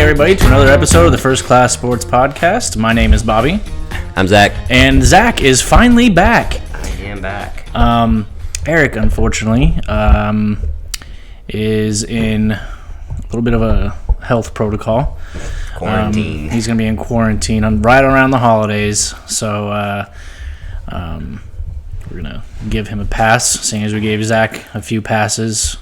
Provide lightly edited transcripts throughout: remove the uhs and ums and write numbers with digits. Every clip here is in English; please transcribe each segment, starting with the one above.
everybody, to another episode of the First Class Sports Podcast. My name is Bobby. I'm Zach. And Zach is finally back. I am back. Eric, unfortunately, is in a little bit of a health protocol. Quarantine. He's going to be in quarantine right around the holidays. So we're going to give him a pass, seeing as we gave Zach a few passes.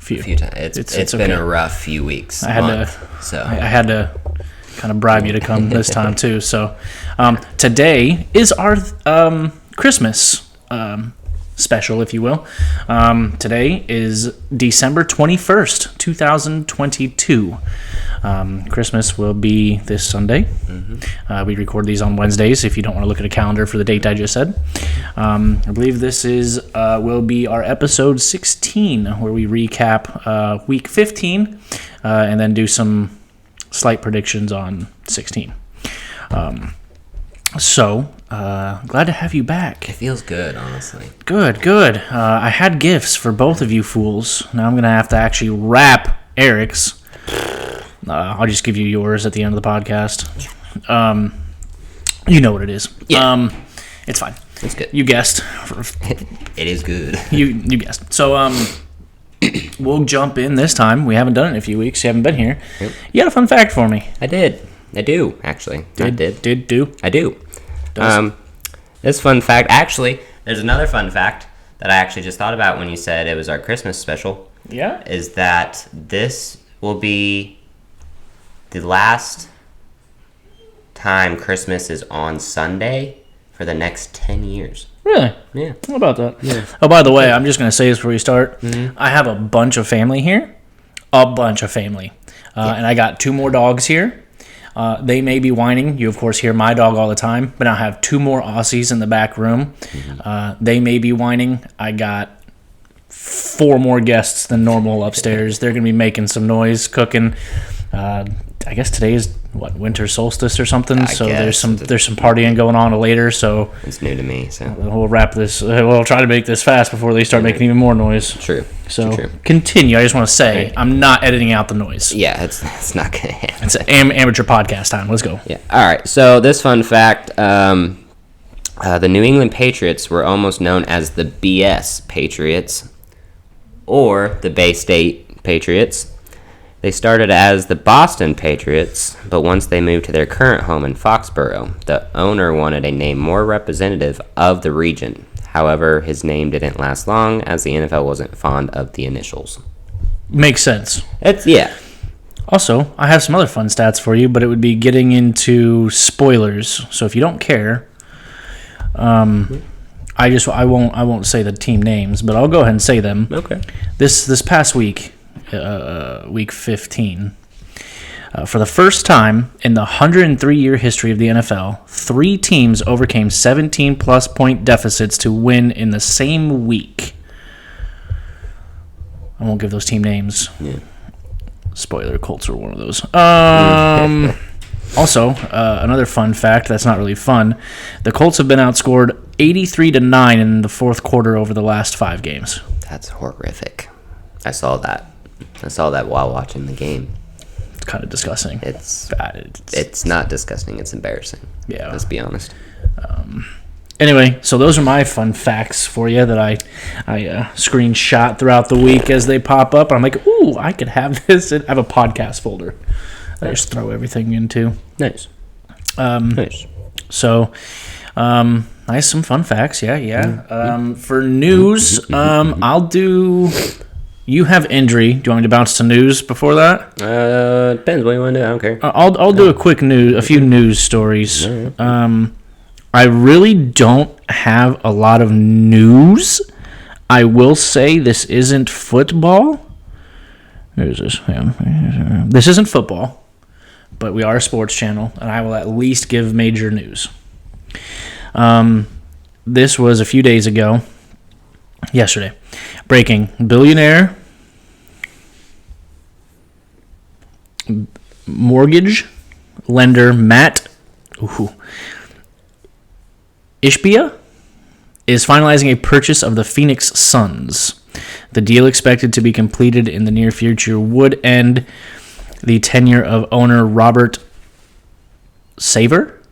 A few times. It's been a rough few weeks. I had to kind of bribe you to come this time too. So today is our Christmas special, if you will. Today is December 21st, 2022. Christmas will be this Sunday. Mm-hmm. We record these on Wednesdays if you don't want to look at a calendar for the date I just said. I believe this will be our episode 16, where we recap week 15 and then do some slight predictions on 16. So, glad to have you back. It feels good, honestly. Good. I had gifts for both of you fools. Now I'm going to have to actually wrap Eric's. I'll just give you yours at the end of the podcast. You know what it is. Yeah. It's fine. It's good. You guessed. It is good. You guessed. So, we'll jump in this time. We haven't done it in a few weeks. You haven't been here. Yep. You got a fun fact for me. I do, actually. I do. This fun fact, actually, there's another fun fact that I actually just thought about when you said it was our Christmas special. Yeah? Is that this will be the last time Christmas is on Sunday for the next 10 years. Really? Yeah. How about that? Yeah. Oh, by the way, I'm just going to say this before you start. Mm-hmm. I have a bunch of family here. And I got 2 more dogs here. They may be whining. You, of course, hear my dog all the time. But I have 2 more Aussies in the back room. Mm-hmm. They may be whining. I got 4 more guests than normal upstairs. They're going to be making some noise, cooking. I guess today is winter solstice or something. There's some partying going on later. So it's new to me. So we'll wrap this. We'll try to make this fast before they start making even more noise. True. So continue. I just want to say I'm not editing out the noise. Yeah, it's not gonna happen. It's amateur podcast time. Let's go. Yeah. All right. So this fun fact: the New England Patriots were almost known as the BS Patriots or the Bay State Patriots. They started as the Boston Patriots, but once they moved to their current home in Foxborough, the owner wanted a name more representative of the region. However, his name didn't last long, as the NFL wasn't fond of the initials. Makes sense. Yeah. Also, I have some other fun stats for you, but it would be getting into spoilers. So if you don't care, I won't say the team names, but I'll go ahead and say them. Okay. This past week. Week 15. For the first time in the 103-year history of the NFL, 3 teams overcame 17-plus point deficits to win in the same week. I won't give those team names. Yeah. Spoiler, Colts are one of those. Also, another fun fact that's not really fun, the Colts have been outscored 83-9 in the fourth quarter over the last 5 games. That's horrific. I saw that while watching the game. It's kind of disgusting. It's not disgusting. It's embarrassing. Yeah. Let's be honest. Anyway, so those are my fun facts for you that I screenshot throughout the week as they pop up. I'm like, ooh, I could have this. I have a podcast folder that I just throw everything into. Nice. Nice. So, nice, some fun facts. Yeah. For news, I'll do... You have injury. Do you want me to bounce to news before that? Depends what you want to do. I don't care. I'll do a few news stories. I really don't have a lot of news. I will say this isn't football. Where is this? This isn't football, but we are a sports channel, and I will at least give major news. This was a few days ago. Yesterday. Breaking. Billionaire mortgage lender Matt Ishbia is finalizing a purchase of the Phoenix Suns. The deal, expected to be completed in the near future, would end the tenure of owner Robert Saver.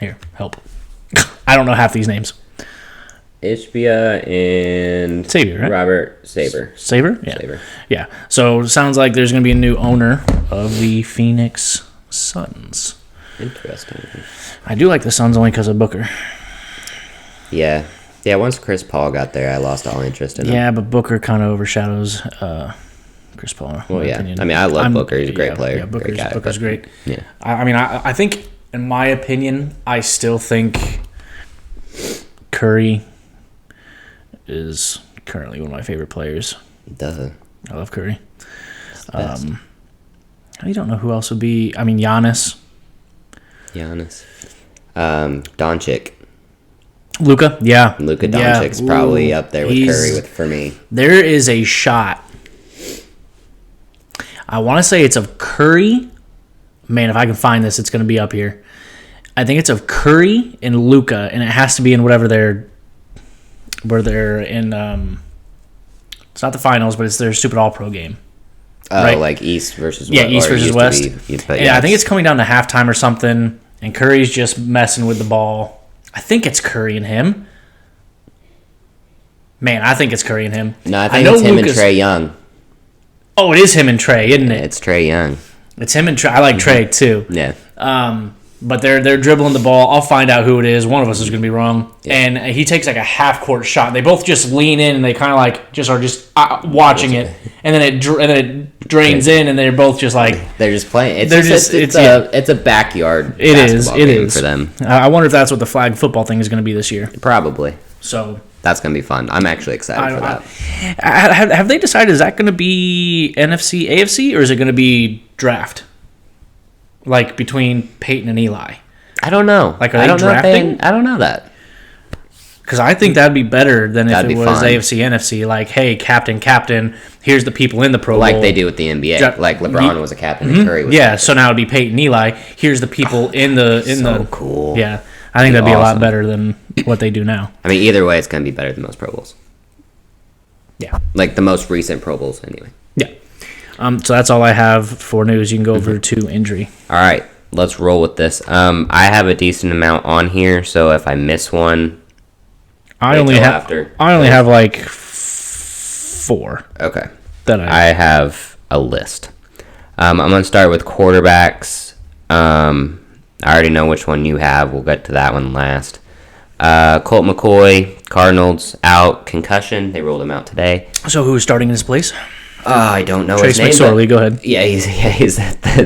Here, help. I don't know half these names. Ishbia and Saber, right? Robert Saber. Saver? Yeah. Saber. Yeah. So it sounds like there's going to be a new owner of the Phoenix Suns. Interesting. I do like the Suns only because of Booker. Yeah. Yeah, once Chris Paul got there, I lost all interest in him. Yeah, but Booker kind of overshadows Chris Paul. Well, yeah. Opinion. I mean, I love Booker. He's a great player. Yeah, Booker's great. Yeah. I think, in my opinion, I still think Curry is currently one of my favorite players. Duh. I love Curry. I don't know who else would be. I mean, Giannis. Doncic. Luka, yeah. Luka Doncic's probably up there with Curry for me. There is a shot. I want to say it's of Curry. Man, if I can find this, it's going to be up here. I think it's of Curry and Luka, and it has to be in where they're in. It's not the finals, but it's their stupid All-Pro game. Oh, right? like East versus West. Yeah, East versus West. I think it's coming down to halftime or something, and Curry's just messing with the ball. I think it's Curry and him. Man, I think it's Curry and him. No, I think it's him and Trae Young. Oh, it is him and Trae, isn't it? It's Trae Young. It's him and Trae. I like Trae too. Yeah. But they're dribbling the ball. I'll find out who it is. One of us is going to be wrong. Yeah. And he takes like a half-court shot. They both just lean in, and they kind of like just are watching it. And then it drains in, and they're both just like they're just playing. It's a backyard. It is for them. I wonder if that's what the flag football thing is going to be this year. Probably. So that's going to be fun. I'm actually excited for that. Have they decided, is that going to be NFC, AFC, or is it going to be draft? Like between Peyton and Eli? I don't know. Like, are they drafting? I don't know that. Because I think that'd be better than if it was fun. AFC, NFC. Like, hey, captain, here's the people in the Pro Bowl. Like they do with the NBA. Like LeBron was a captain and Curry was a captain. So now it'd be Peyton, Eli. Here's the people in the cool. Yeah. I think that'd be awesome. A lot better than what they do now. I mean, either way, it's going to be better than most Pro Bowls. Yeah. Like the most recent Pro Bowls, anyway. Yeah. So that's all I have for news. You can go over to injury. All right. Let's roll with this. I have a decent amount on here, so if I miss one, I only have like 4. Okay. I have a list. I'm going to start with quarterbacks. I already know which one you have. We'll get to that one last. Colt McCoy, Cardinals, out, concussion. They rolled him out today. So who's starting in his place? I don't know Trace his name. McSorley, go ahead. Yeah, he's his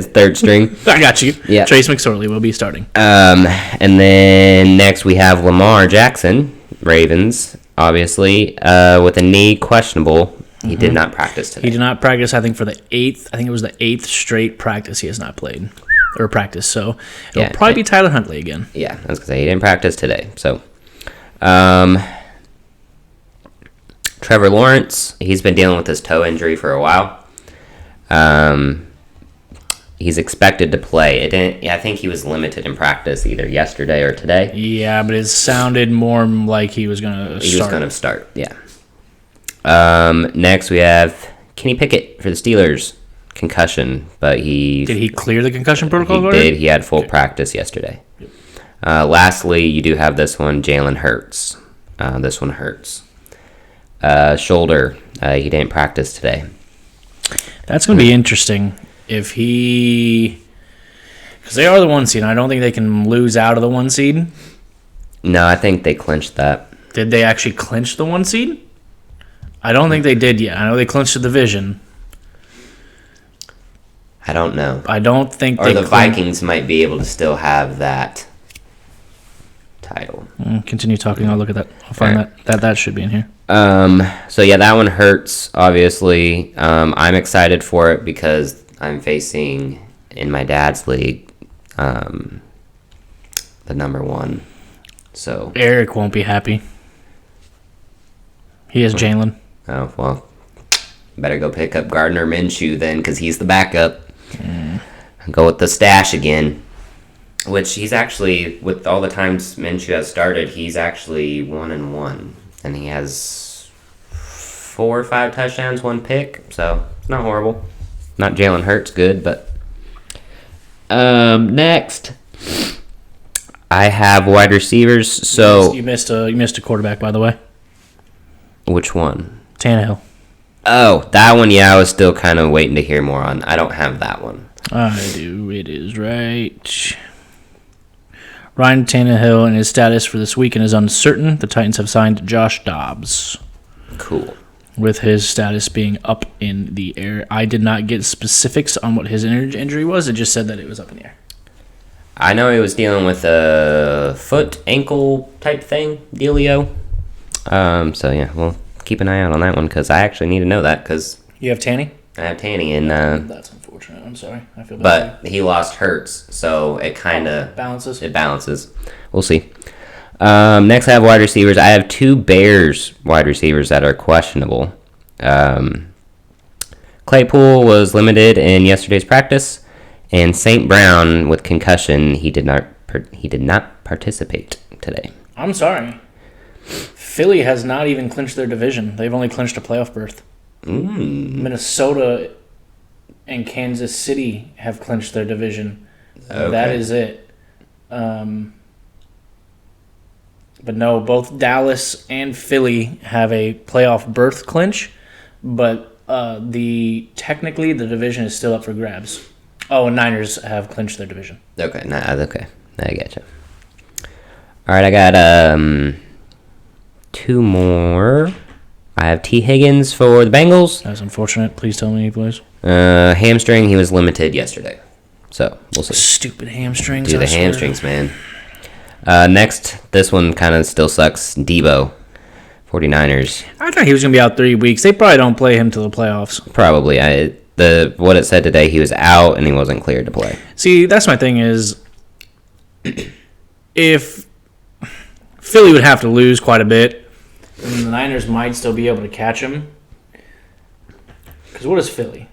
third string. I got you. Yeah. Trace McSorley will be starting. And then next we have Lamar Jackson, Ravens, obviously, with a knee questionable. He did not practice today. He did not practice, I think, for the 8th. I think it was the 8th straight practice he has not played. Or practice, so it'll probably be Tyler Huntley again. Yeah, I was going to say, he didn't practice today. So, Trevor Lawrence, he's been dealing with his toe injury for a while. He's expected to play. I think he was limited in practice either yesterday or today. Yeah, but it sounded more like he was going to start. He was going to start, yeah. Next we have Kenny Pickett for the Steelers. Concussion, but did he clear the concussion protocol? He did. He had full practice yesterday. Lastly, you do have this one, Jalen Hurts. This one hurts. Shoulder. He didn't practice today. That's going to be interesting if he, because they are the 1 seed. I don't think they can lose out of the 1 seed. No, I think they clinched that. Did they actually clinch the 1 seed? I don't think they did yet. I know they clinched the division. I don't know. I don't think or the Vikings might be able to still have that title. Continue talking. I'll look at that. I'll find that should be in here. So yeah, that one hurts. Obviously, I'm excited for it because I'm facing in my dad's league, the number 1. So Eric won't be happy. He has Jalen. Oh well, better go pick up Gardner Minshew then, because he's the backup. Go with the stash again, which he's actually, with all the times Minshew has started, he's actually 1-1, and he has 4 or 5 touchdowns, 1 pick, so it's not horrible. Not Jalen Hurts good, but next I have wide receivers. So you missed a quarterback, by the way. Which one? Tannehill. Oh, that one. Yeah, I was still kind of waiting to hear more on. I don't have that one. I do. It is right. Ryan Tannehill and his status for this weekend is uncertain. The Titans have signed Josh Dobbs. Cool. With his status being up in the air. I did not get specifics on what his injury was. It just said that it was up in the air. I know he was dealing with a foot, ankle type thing, dealio. So, yeah, we'll keep an eye out on that one because I actually need to know that because... You have Tanny? I have Tanny, and... That's unfortunate. I'm sorry. I feel bad. But he lost Hurts, so it kind of... Balances? It balances. We'll see. Next, I have wide receivers. I have 2 Bears wide receivers that are questionable. Claypool was limited in yesterday's practice, and St. Brown with concussion, he did not participate today. I'm sorry. Philly has not even clinched their division. They've only clinched a playoff berth. Minnesota and Kansas City have clinched their division. Okay. That is it. But no, both Dallas and Philly have a playoff berth clinch, but technically the division is still up for grabs. Oh, and Niners have clinched their division. Okay, okay, I getcha. All right, I got 2 more. I have T. Higgins for the Bengals. That's unfortunate. Please tell me, please. Hamstring. He was limited yesterday, so we'll see. Stupid hamstrings. Dude, the hamstrings, man. Next, this one kind of still sucks. Debo, 49ers. I thought he was going to be out 3 weeks. They probably don't play him till the playoffs. Probably. What it said today, he was out and he wasn't cleared to play. See, that's my thing is, if Philly would have to lose quite a bit, and the Niners might still be able to catch him. Because what is Philly?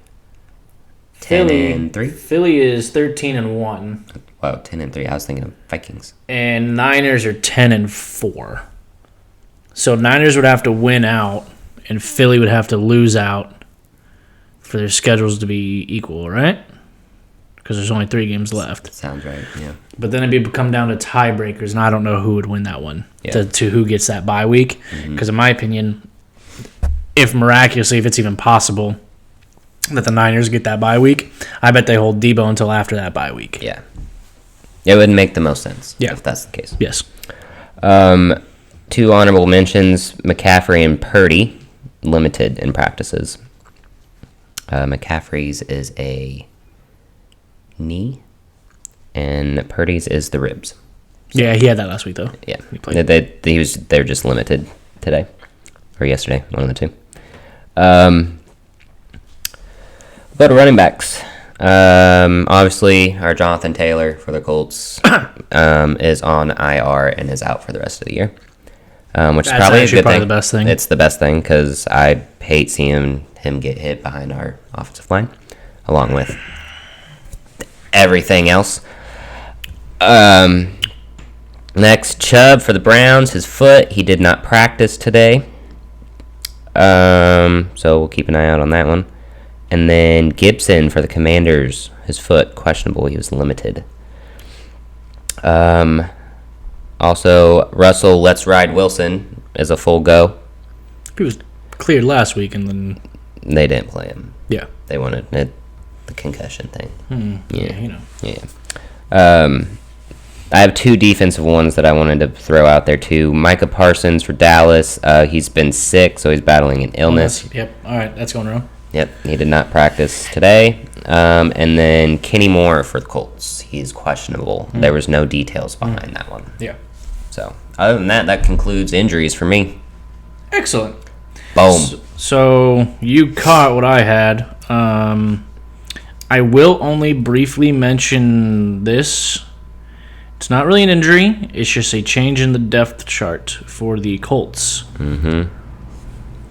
10-3. Philly is 13-1. Wow, 10-3. I was thinking of Vikings. And Niners are 10-4. So Niners would have to win out, and Philly would have to lose out for their schedules to be equal, right? Because there's only 3 games left. Sounds right, yeah. But then it'd come down to tiebreakers, and I don't know who would win that one to who gets that bye week. Because in my opinion, if it's even possible that the Niners get that bye week, I bet they hold Debo until after that bye week. Yeah. It would make the most sense if that's the case. Yes. 2 honorable mentions, McCaffrey and Purdy, limited in practices. McCaffrey's is a knee, and Purdy's is the ribs. Yeah, he had that last week, though. Yeah. They're just limited today, or yesterday, one of the 2. Go to running backs. Obviously, our Jonathan Taylor for the Colts is on IR and is out for the rest of the year, which is probably a good thing. The best thing. It's the best thing because I hate seeing him get hit behind our offensive line, along with everything else. Next, Chubb for the Browns. His foot. He did not practice today, so we'll keep an eye out on that one. And then Gibson for the Commanders. His foot, questionable. He was limited. Also, Russell Let's Ride Wilson is a full go. He was cleared last week, and then... They didn't play him. Yeah. They wanted the concussion thing. Yeah. Yeah. I have 2 defensive ones that I wanted to throw out there, too. Micah Parsons for Dallas. He's been sick, so he's battling an illness. Yep. All right, that's going wrong. Yep, he did not practice today. And then Kenny Moore for the Colts. He's questionable. There was no details behind that one. Yeah. So, other than that concludes injuries for me. Excellent. Boom. So you caught what I had. I will only briefly mention this. It's not really an injury. It's just a change in the depth chart for the Colts. Mm-hmm.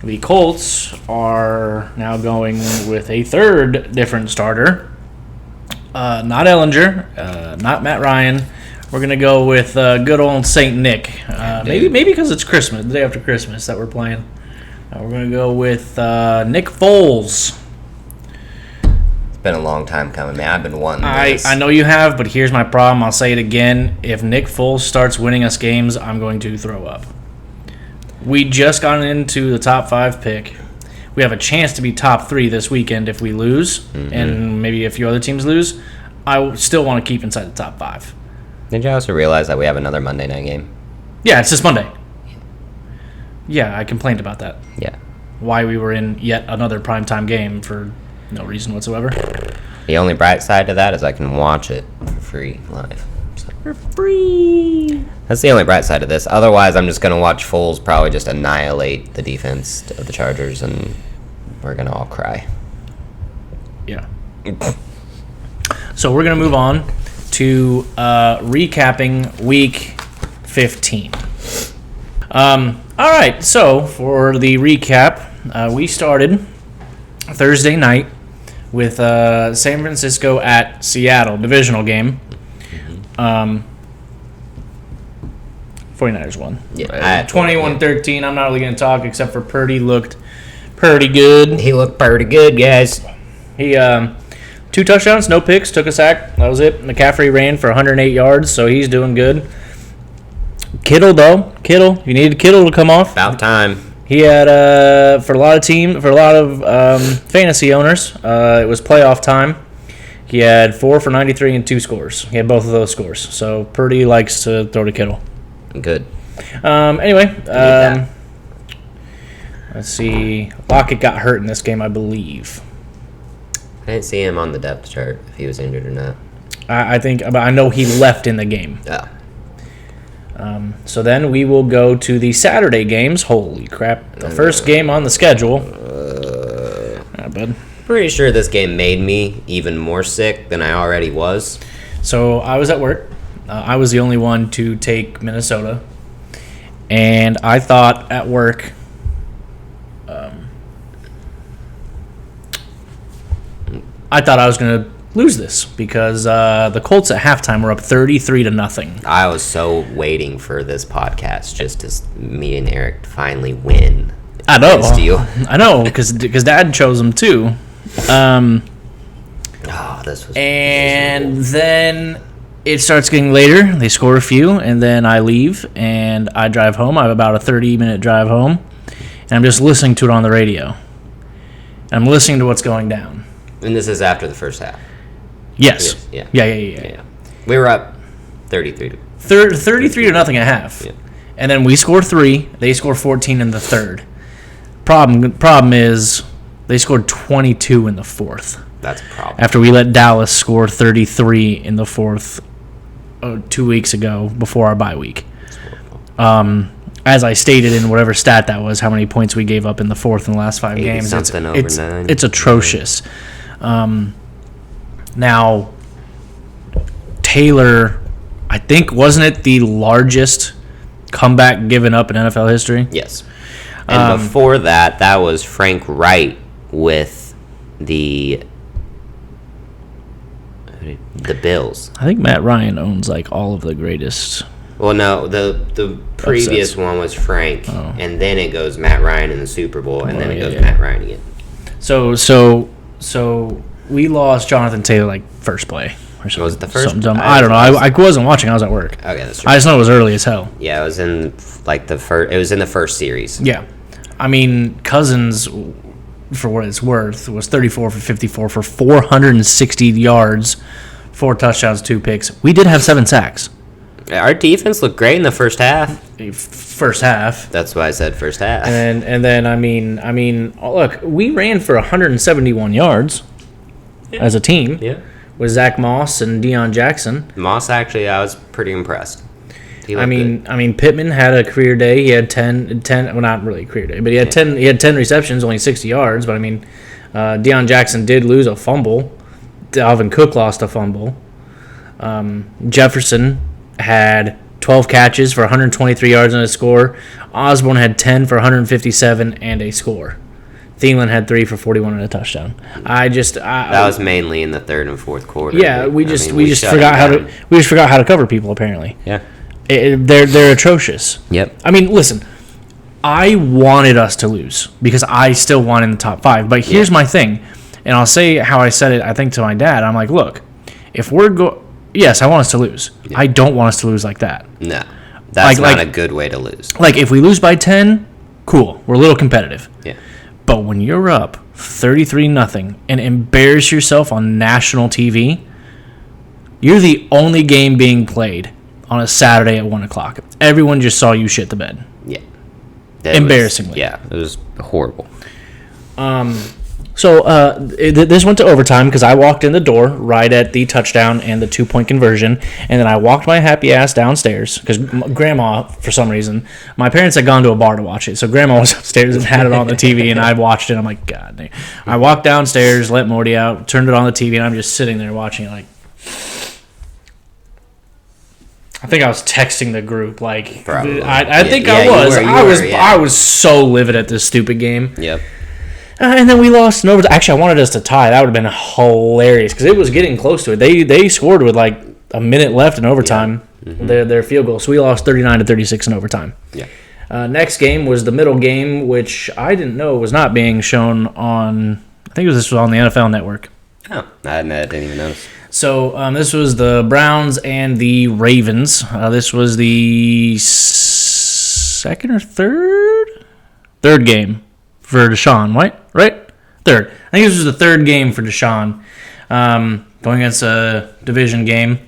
The Colts are now going with a 3rd different starter. Not Ellinger, not Matt Ryan. We're going to go with good old St. Nick. Maybe because it's Christmas, the day after Christmas that we're playing. We're going to go with Nick Foles. It's been a long time coming, man. I've been wanting this. I know you have, but here's my problem. I'll say it again. If Nick Foles starts winning us games, I'm going to throw up. We just got into the top 5 pick. We have a chance to be top 3 this weekend if we lose, and maybe a few other teams lose. I still want to keep inside the top 5. Did you also realize that we have another Monday night game? Yeah, it's this Monday. Yeah, I complained about that. Yeah. Why we were in yet another primetime game for no reason whatsoever. The only bright side to that is I can watch it for free live. So. For free. That's the only bright side of this. Otherwise, I'm just going to watch Foles probably just annihilate the defense of the Chargers, and we're going to all cry. Yeah. So we're going to move on to recapping Week 15. All right, so for the recap, we started Thursday night with San Francisco at Seattle, divisional game. 49ers won. Yeah, 21-13. I'm not really going to talk except for Purdy looked pretty good. He looked pretty good, guys. He 2 touchdowns, no picks, took a sack. That was it. McCaffrey ran for 108 yards, so he's doing good. Kittle, you needed Kittle to come off. About time. He had for a lot of fantasy owners, it was playoff time. He had 4 for 93 and 2 scores. He had both of those scores. So Purdy likes to throw to Kittle. Good. Anyway, let's see. Lockett got hurt in this game, I believe. I didn't see him on the depth chart if he was injured or not. I know he left in the game. Oh. So then we will go to the Saturday games. Holy crap. The first game on the schedule. Bud. Pretty sure this game made me even more sick than I already was. So I was at work. I was the only one to take Minnesota. And I thought at work, I thought I was going to lose this because the Colts at halftime were up 33-0. I was so waiting for this podcast just to me and Eric finally win. I know. Against you. I know, because Dad chose them too. This was. And miserable. then it starts getting later. They score a few, and then I leave and I drive home. I have about a 30-minute drive home, and I'm just listening to it on the radio. And I'm listening to what's going down. And this is after the first half. Yes. Yeah. Yeah. We were up 33-0. 33-0 at half. Yeah. And then we score 3. They score 14 in the third. Problem is they scored 22 in the fourth. That's a problem. After we let Dallas score 33 in the fourth 2 weeks ago before our bye week. As I stated in whatever stat that was, how many points we gave up in the fourth in the last 5 games. It's atrocious. Now, Taylor, I think, wasn't it the largest comeback given up in NFL history? Yes. And before that was Frank Wright with the Bills. I think Matt Ryan owns like all of the greatest. Well, no, the previous upsets. one was Frank, and then it goes Matt Ryan in the Super Bowl, and then it goes yeah. Matt Ryan again. So we lost Jonathan Taylor like first play or something. Was it the first? Something dumb. I don't know. I wasn't watching. I was at work. Okay, that's true. I just know it was early as hell. Yeah, it was in like the first. It was in the first series. Yeah, I mean Cousins, for what it's worth, was 34 for 54 for 460 yards, 4 touchdowns, 2 picks. We did have 7 sacks. Our defense looked great in the first half. First half. That's why I said first half. And then I mean, look, we ran for 171 yards as a team. Yeah. With Zach Moss and Deion Jackson. Moss, actually, I was pretty impressed. I mean, Pittman had a career day. He had 10 well, not really a career day, but he had 10 receptions, only 60 yards, but I mean, Deion Jackson did lose a fumble. Dalvin Cook lost a fumble. Jefferson had 12 catches for 123 yards and a score. Osborne had 10 for 157 and a score. Thielen had 3 for 41 and a touchdown. That was mainly in the third and fourth quarter. Yeah, we just forgot how to cover people apparently. Yeah. They're atrocious. Yep. I mean, listen, I wanted us to lose because I still won in the top 5. But here's my thing, and I'll say how I said it, I think, to my dad. I'm like, look, if we're yes, I want us to lose. Yeah. I don't want us to lose like that. No, that's not a good way to lose. Like, if we lose by 10, cool. We're a little competitive. Yeah. But when you're up 33-0 and embarrass yourself on national TV, you're the only game being played on a Saturday at 1 o'clock. Everyone just saw you shit the bed. Yeah. Embarrassingly. It was horrible. So this went to overtime because I walked in the door right at the touchdown and the 2-point conversion, and then I walked my happy ass downstairs because Grandma, for some reason, my parents had gone to a bar to watch it, so Grandma was upstairs and had it on the TV, and I watched it. I'm like, God dang. I walked downstairs, let Morty out, turned it on the TV, and I'm just sitting there watching it like... I think I was texting the group. Like, probably. I think I was. I was so livid at this stupid game. Yep. And then we lost in overtime. Actually, I wanted us to tie. That would have been hilarious because it was getting close to it. They scored with like a minute left in overtime. Yeah. Mm-hmm. Their field goal. So we lost 39-36 in overtime. Yeah. Next game was the middle game, which I didn't know was not being shown on. I think this was on the NFL Network. Oh, I didn't even notice. So this was the Browns and the Ravens. This was the second or third game for Deshaun, right? Third. I think this was the third game for Deshaun, going against a division game.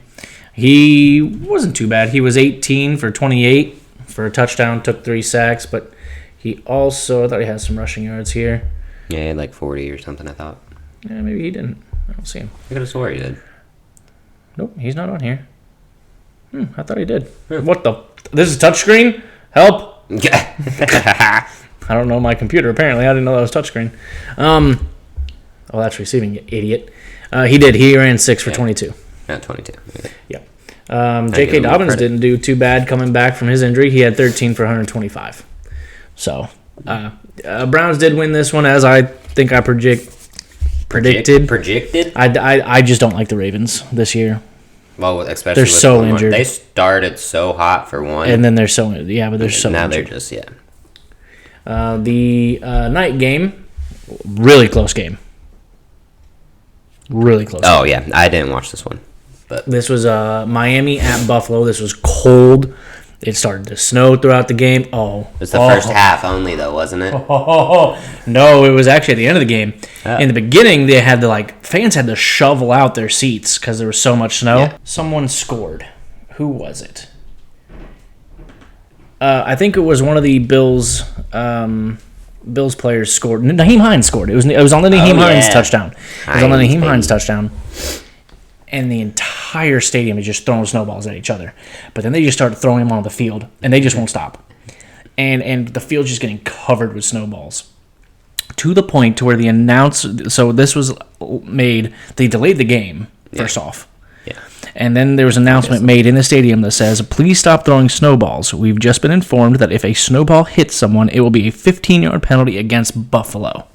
He wasn't too bad. He was 18 for 28 for a touchdown, took 3 sacks, but he also, I thought he had some rushing yards here. Yeah, he had like 40 or something, I thought. Yeah, maybe he didn't. I don't see him. I could have swore he did. Nope, he's not on here. I thought he did. What the? This is touchscreen? Help! I don't know my computer. Apparently, I didn't know that was touchscreen. Oh, that's receiving, you idiot. He did. He ran 6 for 22. Not 22. Okay. Yeah. J.K. Dobbins didn't do too bad coming back from his injury. He had 13 for 125. So, Browns did win this one, as I think I predicted. Predicted? I just don't like the Ravens this year. Well, especially they're so injured. They started so hot for one, and then they're so but they're so now injured. They're just The night game, really close game. Really close. Oh yeah, I didn't watch this one, but this was Miami at Buffalo. This was cold. It started to snow throughout the game. It was the first half only, though, wasn't it? No, it was actually at the end of the game. Oh. In the beginning, they had to fans had to shovel out their seats because there was so much snow. Yeah. Someone scored. Who was it? I think it was one of the Bills players scored. Naheem Hines scored. It was on the Naheem Hines touchdown. It was on the Naheem Hines touchdown. And the entire stadium is just throwing snowballs at each other. But then they just started throwing them on the field, and they just won't stop. And the field's just getting covered with snowballs. To the point to where so this was made, they delayed the game, first off. Yeah. And then there was an announcement made in the stadium that says, please stop throwing snowballs. We've just been informed that if a snowball hits someone, it will be a 15-yard penalty against Buffalo.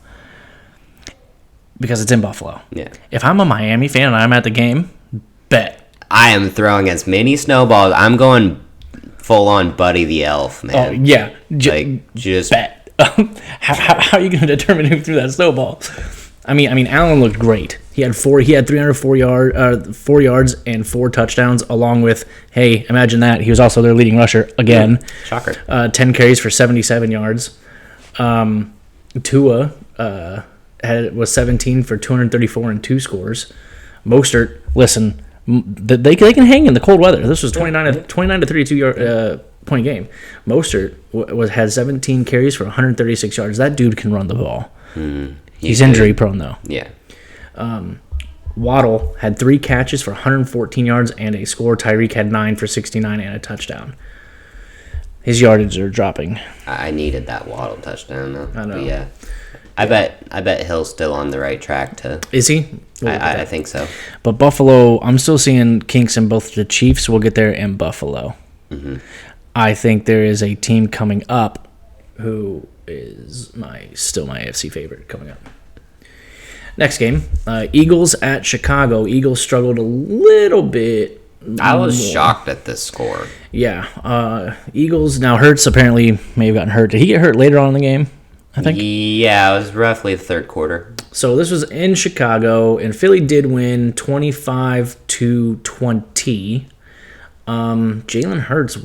Because it's in Buffalo. Yeah. If I'm a Miami fan and I'm at the game, bet. I am throwing as many snowballs. I'm going full on Buddy the Elf, man. Oh, yeah. Just bet. How are you going to determine who threw that snowball? I mean, Allen looked great. He had 304 yards and 4 touchdowns, along with, hey, imagine that. He was also their leading rusher again. Shocker. 10 carries for 77 yards. Tua was 17 for 234 and 2 scores. Mostert, listen, they can hang in the cold weather. This was 29 to 32 point game. Mostert had 17 carries for 136 yards. That dude can run the ball. He's injury prone though. Yeah. Waddle had 3 catches for 114 yards and a score. Tyreek had 9 for 69 and a touchdown. His yardage are dropping. I needed that Waddle touchdown though. I know. But yeah. I bet Hill's still on the right track to. Is he? I think so. But Buffalo, I'm still seeing kinks in both the Chiefs will get there and Buffalo. Mm-hmm. I think there is a team coming up who is still my AFC favorite coming up. Next game, Eagles at Chicago. Eagles struggled a little bit I was shocked at this score. Yeah. Eagles. Now, Hurts apparently may have gotten hurt. Did he get hurt later on in the game? I think. Yeah, it was roughly the third quarter. So this was in Chicago, and Philly did win 25-20. Jalen Hurts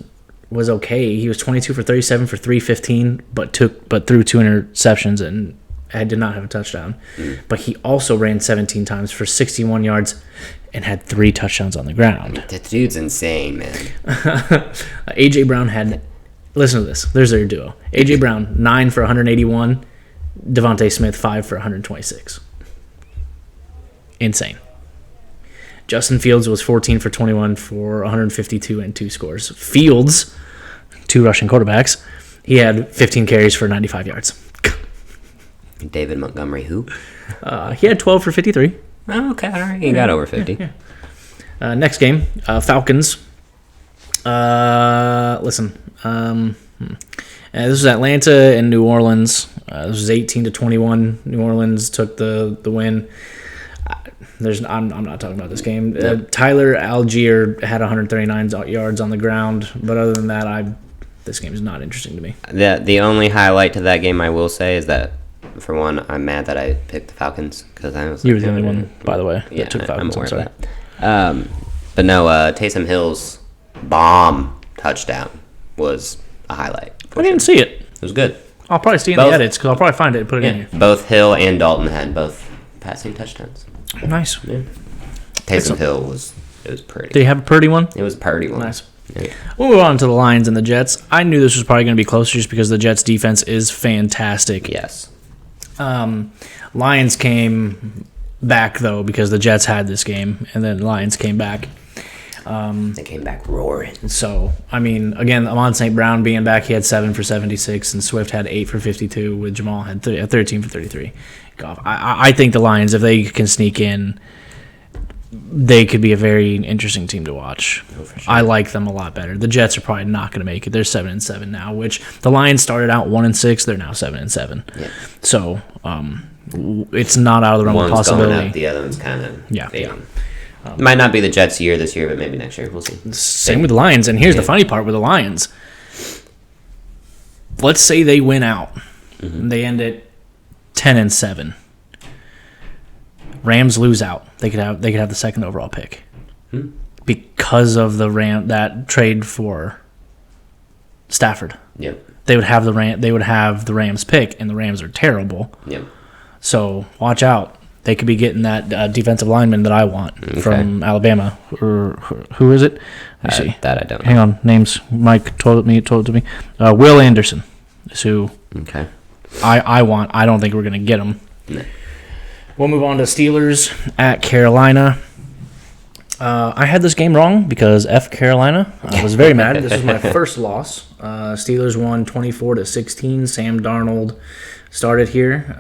was okay. He was 22 for 37 for 315, but threw 2 interceptions and did not have a touchdown. But he also ran 17 times for 61 yards and had 3 touchdowns on the ground. That dude's insane, man. A.J. Brown had... Listen to this. There's their duo. A.J. Brown, 9 for 181. Devontae Smith, 5 for 126. Insane. Justin Fields was 14 for 21 for 152 and 2 scores. Fields, 2 rushing quarterbacks, he had 15 carries for 95 yards. David Montgomery, who? He had 12 for 53. Oh, okay, all right. He got over 50. Yeah. Next game, Falcons. Listen, this was Atlanta and New Orleans. This was 18-21. New Orleans took the win. I'm not talking about this game. Tyler Algier had 139 yards on the ground, but other than that, this game is not interesting to me. The only highlight to that game I will say is that, for one, I'm mad that I picked the Falcons because I was. You were the only one, by the way, that took Falcons. I'm aware of that. But no, Taysom Hill's bomb touchdown was a highlight. I didn't see it. It was good. I'll probably see it in the edits because I'll probably find it and put it in here. Both Hill and Dalton had both passing touchdowns. Nice. Yeah. Taysom Hill was pretty. Did he have a Purdy one? It was a Purdy one. Nice. Yeah. We'll move on to the Lions and the Jets. I knew this was probably going to be closer just because the Jets' defense is fantastic. Yes. Lions came back, though, because the Jets had this game, and then Lions came back. They came back roaring. So, I mean, again, Amon St. Brown being back, he had 7 for 76, and Swift had 8 for 52, with Jamal had 13 for 33. I think the Lions, if they can sneak in, they could be a very interesting team to watch. Oh, for sure. I like them a lot better. The Jets are probably not going to make it. They're 7-7 now, which the Lions started out 1-6. They're now 7-7. Yeah. So it's not out of the realm of possibility. Going up, the other one's kind of fading. It might not be the Jets' year this year, but maybe next year. We'll see. Same with the Lions. And here's the funny part with the Lions. Let's say they win out. Mm-hmm. They end at 10-7. Rams lose out. They could have the second overall pick because of that trade for Stafford. Yep. They would have the Rams pick, and the Rams are terrible. Yep. So watch out. They could be getting that defensive lineman that I want from Alabama. Or who is it? Let me see. That I don't know. Hang on. Names. Mike told it to me. Will Anderson is who I want. I don't think we're going to get him. No. We'll move on to Steelers at Carolina. I had this game wrong because F Carolina. I was very mad. This was my first loss. Steelers won 24-16. Sam Darnold started here.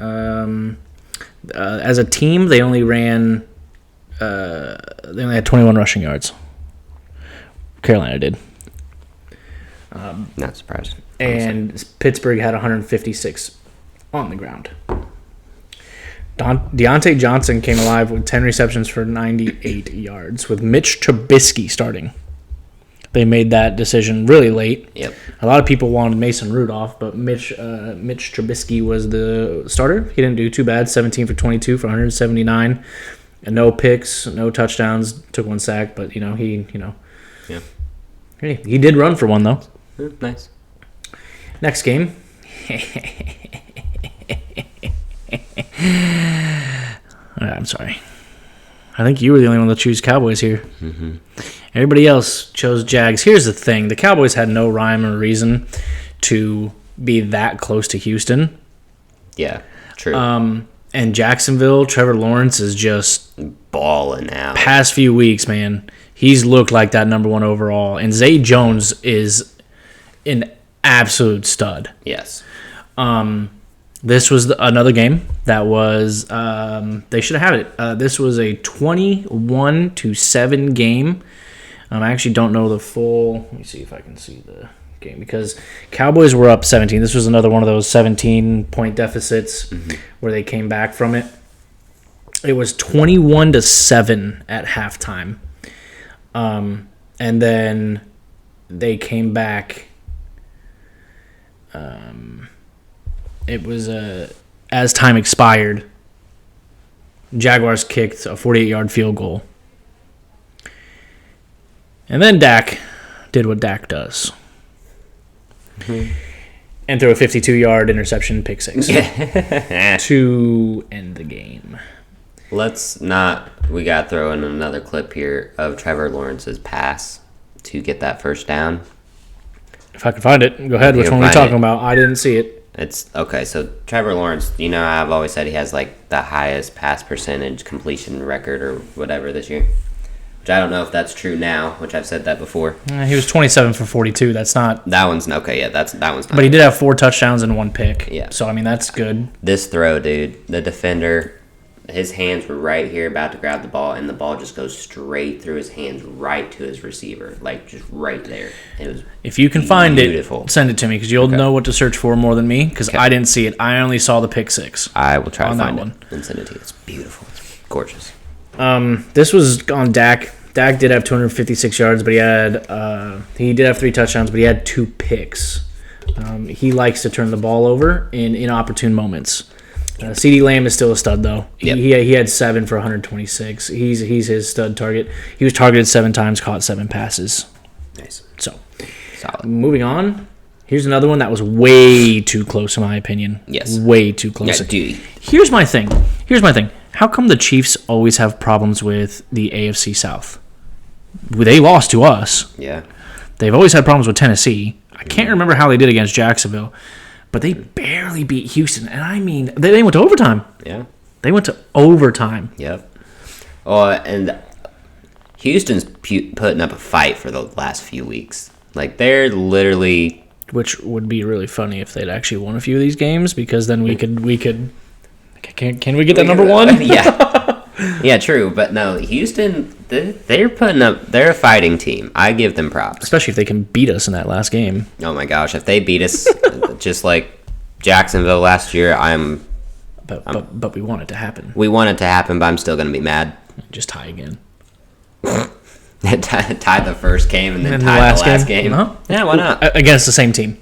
As a team, they only had 21 rushing yards. Carolina did. Not surprised. And Pittsburgh had 156 on the ground. Deontay Johnson came alive with 10 receptions for 98 yards with Mitch Trubisky starting. They made that decision really late. Yep. A lot of people wanted Mason Rudolph, but Mitch Trubisky was the starter. He didn't do too bad. 17 for 22 for 179, and no picks, no touchdowns. Took 1 sack, but he did run for 1 though. Nice. Next game. I'm sorry. I think you were the only one that chose Cowboys here. Mm-hmm. Everybody else chose Jags. Here's the thing. The Cowboys had no rhyme or reason to be that close to Houston. Yeah, true. And Jacksonville, Trevor Lawrence is just balling out. Past few weeks, man, he's looked like that number 1 overall. And Zay Jones is an absolute stud. Yes. This was another game that was they should have had it. This was a 21-7 game. I actually don't know the full. Let me see if I can see the game because Cowboys were up 17. This was another one of those 17-point deficits where they came back from it. It was 21-7 at halftime. And then they came back. It was as time expired, Jaguars kicked a 48-yard field goal. And then Dak did what Dak does. Mm-hmm. And threw a 52-yard interception pick six to end the game. Let's not... We got to throw in another clip here of Trevor Lawrence's pass to get that first down. If I can find it, go ahead. Which one are we talking about? I didn't see it. It's okay. So Trevor Lawrence, I've always said he has like the highest pass percentage completion record or whatever this year. Which I don't know if that's true now. Which I've said that before. He was 27 for 42. That's not. That one's okay. Yeah, that one's not. But he did have 4 touchdowns and 1 pick. Yeah. So I mean that's good. This throw, dude, the defender. His hands were right here about to grab the ball, and the ball just goes straight through his hands right to his receiver, like just right there. It was if you can find it, send it to me because you'll know what to search for more than me because I didn't see it. I only saw the pick six. I will try to find it and send it to you. It's beautiful. It's gorgeous. This was on Dak. Dak did have 256 yards, but he did have 3 touchdowns, but he had 2 picks. He likes to turn the ball over in inopportune moments. CeeDee Lamb is still a stud, though. Yep. He had 7 for 126. He's his stud target. He was targeted 7 times, caught 7 passes. Nice. So, solid. Moving on. Here's another one that was way too close, in my opinion. Yes. Way too close. Yeah, dude. Here's my thing. How come the Chiefs always have problems with the AFC South? They lost to us. Yeah. They've always had problems with Tennessee. I can't remember how they did against Jacksonville. But they barely beat Houston. And I mean, they went to overtime. Yeah. They went to overtime. Yep. Oh, and Houston's putting up a fight for the last few weeks. Like, they're literally... Which would be really funny if they'd actually won a few of these games, because then we could... Can we get that number one? Yeah. Yeah, true. But no, Houston, they're putting up... They're a fighting team. I give them props. Especially if they can beat us in that last game. Oh, my gosh. If they beat us just like Jacksonville last year, But we want it to happen. We want it to happen, but I'm still going to be mad. Just tie again. Tie the first game and then tie the last game. Uh-huh. Yeah, why not? Against the same team.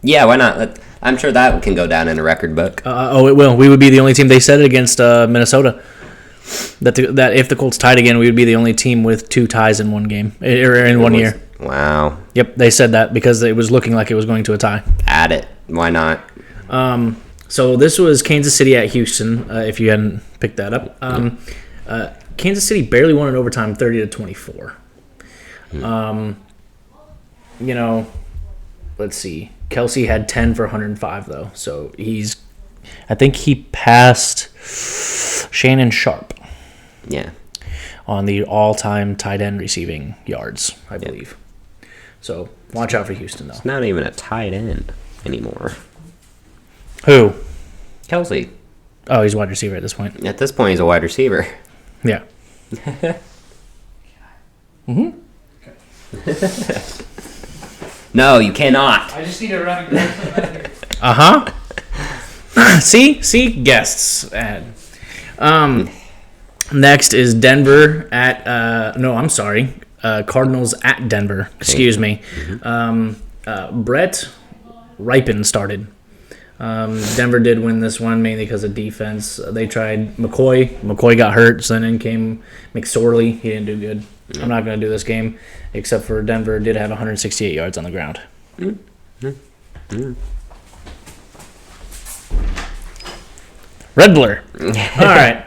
Yeah, why not? I'm sure that can go down in a record book. It will. We would be the only team. They said it against Minnesota. That if the Colts tied again, we would be the only team with 2 ties in one game or in 1 year. Wow. Yep, they said that because it was looking like it was going to a tie. Add it. Why not? So this was Kansas City at Houston. If you hadn't picked that up, Kansas City barely won in overtime, 30-24. Let's see. Kelsey had 10 for 105 though, so I think he passed Shannon Sharp. Yeah. On the all-time tight end receiving yards, I believe. So watch out for Houston though. It's not even a tight end anymore. Who? Kelsey. Oh, he's a wide receiver at this point. At this point, he's a wide receiver. Yeah. No, you cannot. I just need to run and See, guests. Next is Denver at Cardinals at Denver. Excuse me. Brett Ripon started. Denver did win this one mainly because of defense. They tried McCoy. McCoy got hurt, so then in came McSorley. He didn't do good. I'm not going to do this game, except for Denver did have 168 yards on the ground. Red blur. All right.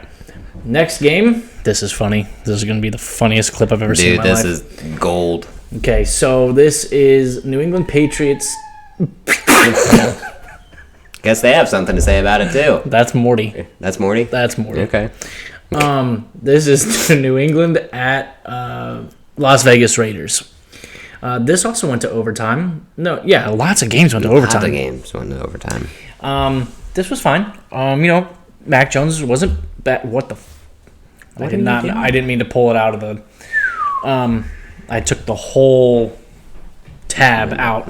Next game. This is funny. This is going to be the funniest clip I've ever seen in my life. Dude, this is gold. Okay, so this is New England Patriots. Guess they have something to say about it, too. That's Morty. That's Morty? That's Morty. Okay. This is New England at Las Vegas Raiders. This also went to overtime. No, yeah, lots of games went to overtime. Lots of games went to overtime. This was fine. Mac Jones wasn't bad. What the? I didn't mean to pull it out of the. I took the whole tab out.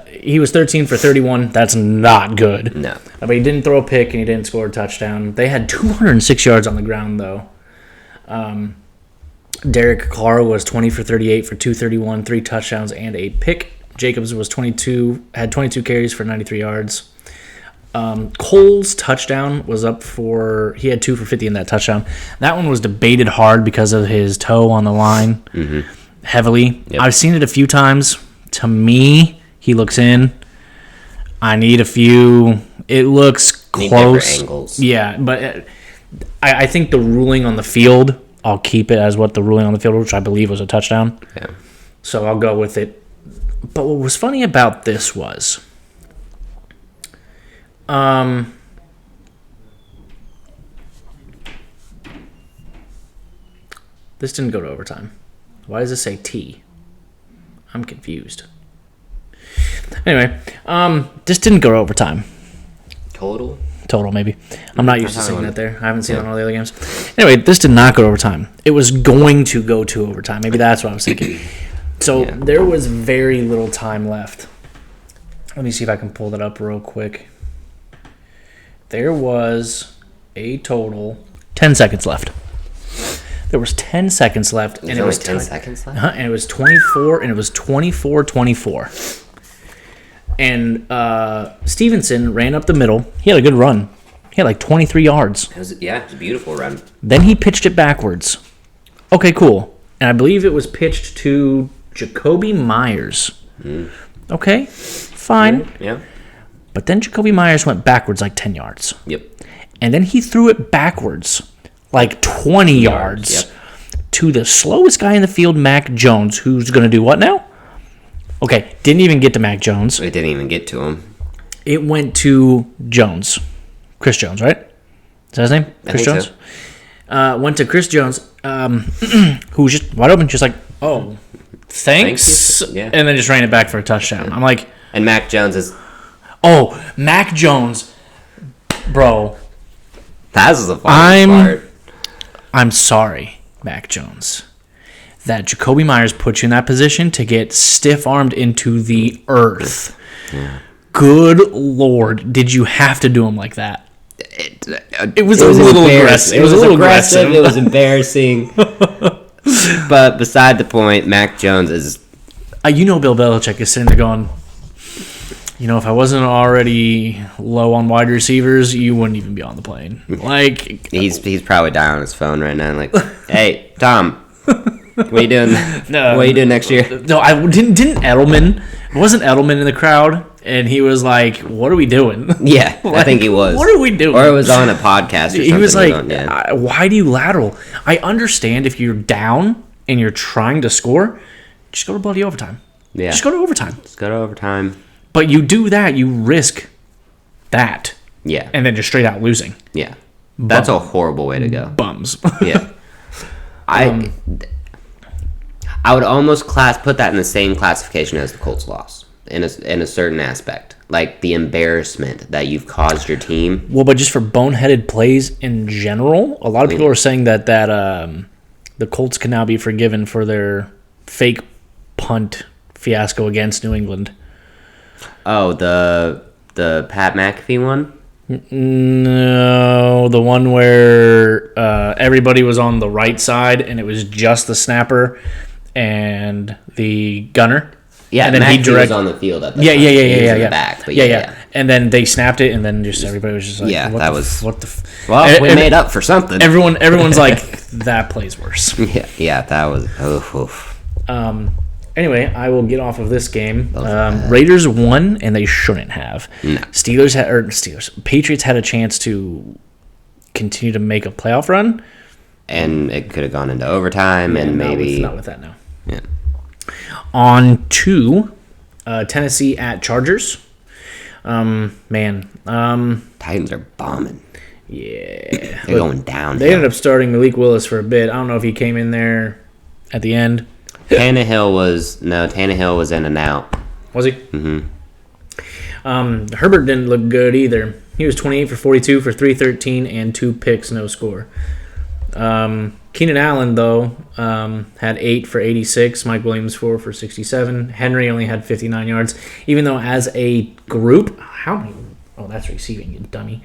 He was 13 for 31. That's not good. No. But he didn't throw a pick and he didn't score a touchdown. They had 206 yards on the ground, though. Derek Carr was 20 for 38 for 231, 3 touchdowns, and a pick. Jacobs was had 22 carries for 93 yards. Cole's touchdown was he had 2 for 50 in that touchdown. That one was debated hard because of his toe on the line heavily. Yep. I've seen it a few times. To me, he looks in. I need a few. It looks close. Different angles. Yeah, but I think the ruling on the field, I'll keep it as what the ruling on the field, which I believe was a touchdown. Yeah. So I'll go with it. But what was funny about this was, this didn't go to overtime. Why does it say T? I'm confused. Anyway, this didn't go to overtime. Total, maybe. I'm not used to seeing that there. I haven't seen it on all the other games. Anyway, this did not go to overtime. It was going to go to overtime. Maybe that's what I was thinking. So there was very little time left. Let me see if I can pull that up real quick. There was a total 10 seconds left. There was 10 seconds left, and it was 10 seconds left. And it was 24, and it was 24-24. And Stevenson ran up the middle. He had a good run. He had like 23 yards. It was a beautiful run. Then he pitched it backwards. Okay, cool. And I believe it was pitched to Jacoby Myers. Okay, fine. Yeah. But then Jacoby Myers went backwards like 10 yards. Yep. And then he threw it backwards like 20 yards to the slowest guy in the field, Mac Jones, who's going to do what now? Okay, didn't even get to Mac Jones. It didn't even get to him. It went to Jones. Chris Jones, right? Is that his name? Chris Jones? So. Went to Chris Jones, who was just wide open, just like, oh, thanks. Yeah. And then just ran it back for a touchdown. I'm like... And Mac Jones is... Oh, Mac Jones. Bro. That was the funniest part. I'm sorry, Mac Jones, that Jacoby Myers put you in that position to get stiff-armed into the earth. Yeah. Good Lord. Did you have to do him like that? It was a little little aggressive. It was a little aggressive. It was embarrassing. But beside the point, Mac Jones is... Bill Belichick is sitting there going, if I wasn't already low on wide receivers, you wouldn't even be on the plane. Like... He's probably dying on his phone right now. Like, hey, Tom, what are you doing? No, what are you doing next year? No, I didn't Edelman. Wasn't Edelman in the crowd? And he was like, what are we doing? Yeah, like, I think he was. What are we doing? Or it was on a podcast or something. He was like, why do you lateral? I understand if you're down and you're trying to score, just go to bloody overtime. Yeah. Just go to overtime. Let's go to overtime. But you do that, you risk that. Yeah. And then just straight out losing. Yeah. That's a horrible way to go. Bums. Yeah. I would almost put that in the same classification as the Colts loss in a certain aspect, like the embarrassment that you've caused your team. Well, but just for boneheaded plays in general, a lot of people are saying that the Colts can now be forgiven for their fake punt fiasco against New England. Oh, the Pat McAfee one? No, the one where everybody was on the right side and it was just the snapper and the gunner. Yeah, and then he was on the field at the time. Yeah. Back, but yeah. And then they snapped it, and then just everybody was just like, Well, we made up for something. Everyone's like, that plays worse. Yeah, that was oof. Anyway, I will get off of this game. Raiders won, and they shouldn't have. No. Patriots had a chance to continue to make a playoff run, and it could have gone into overtime, and maybe not with that now. Yeah. On to Tennessee at Chargers. Titans are bombing. Yeah. They're going down. They ended up starting Malik Willis for a bit. I don't know if he came in there at the end. Tannehill was in and out. Was he? Mm-hmm. Herbert didn't look good either. He was 28 for 42 for 313 and 2 picks, no score. Keenan Allen, though, had 8 for 86. Mike Williams, 4 for 67. Henry only had 59 yards. Even though as a group, how many? Oh, that's receiving, you dummy.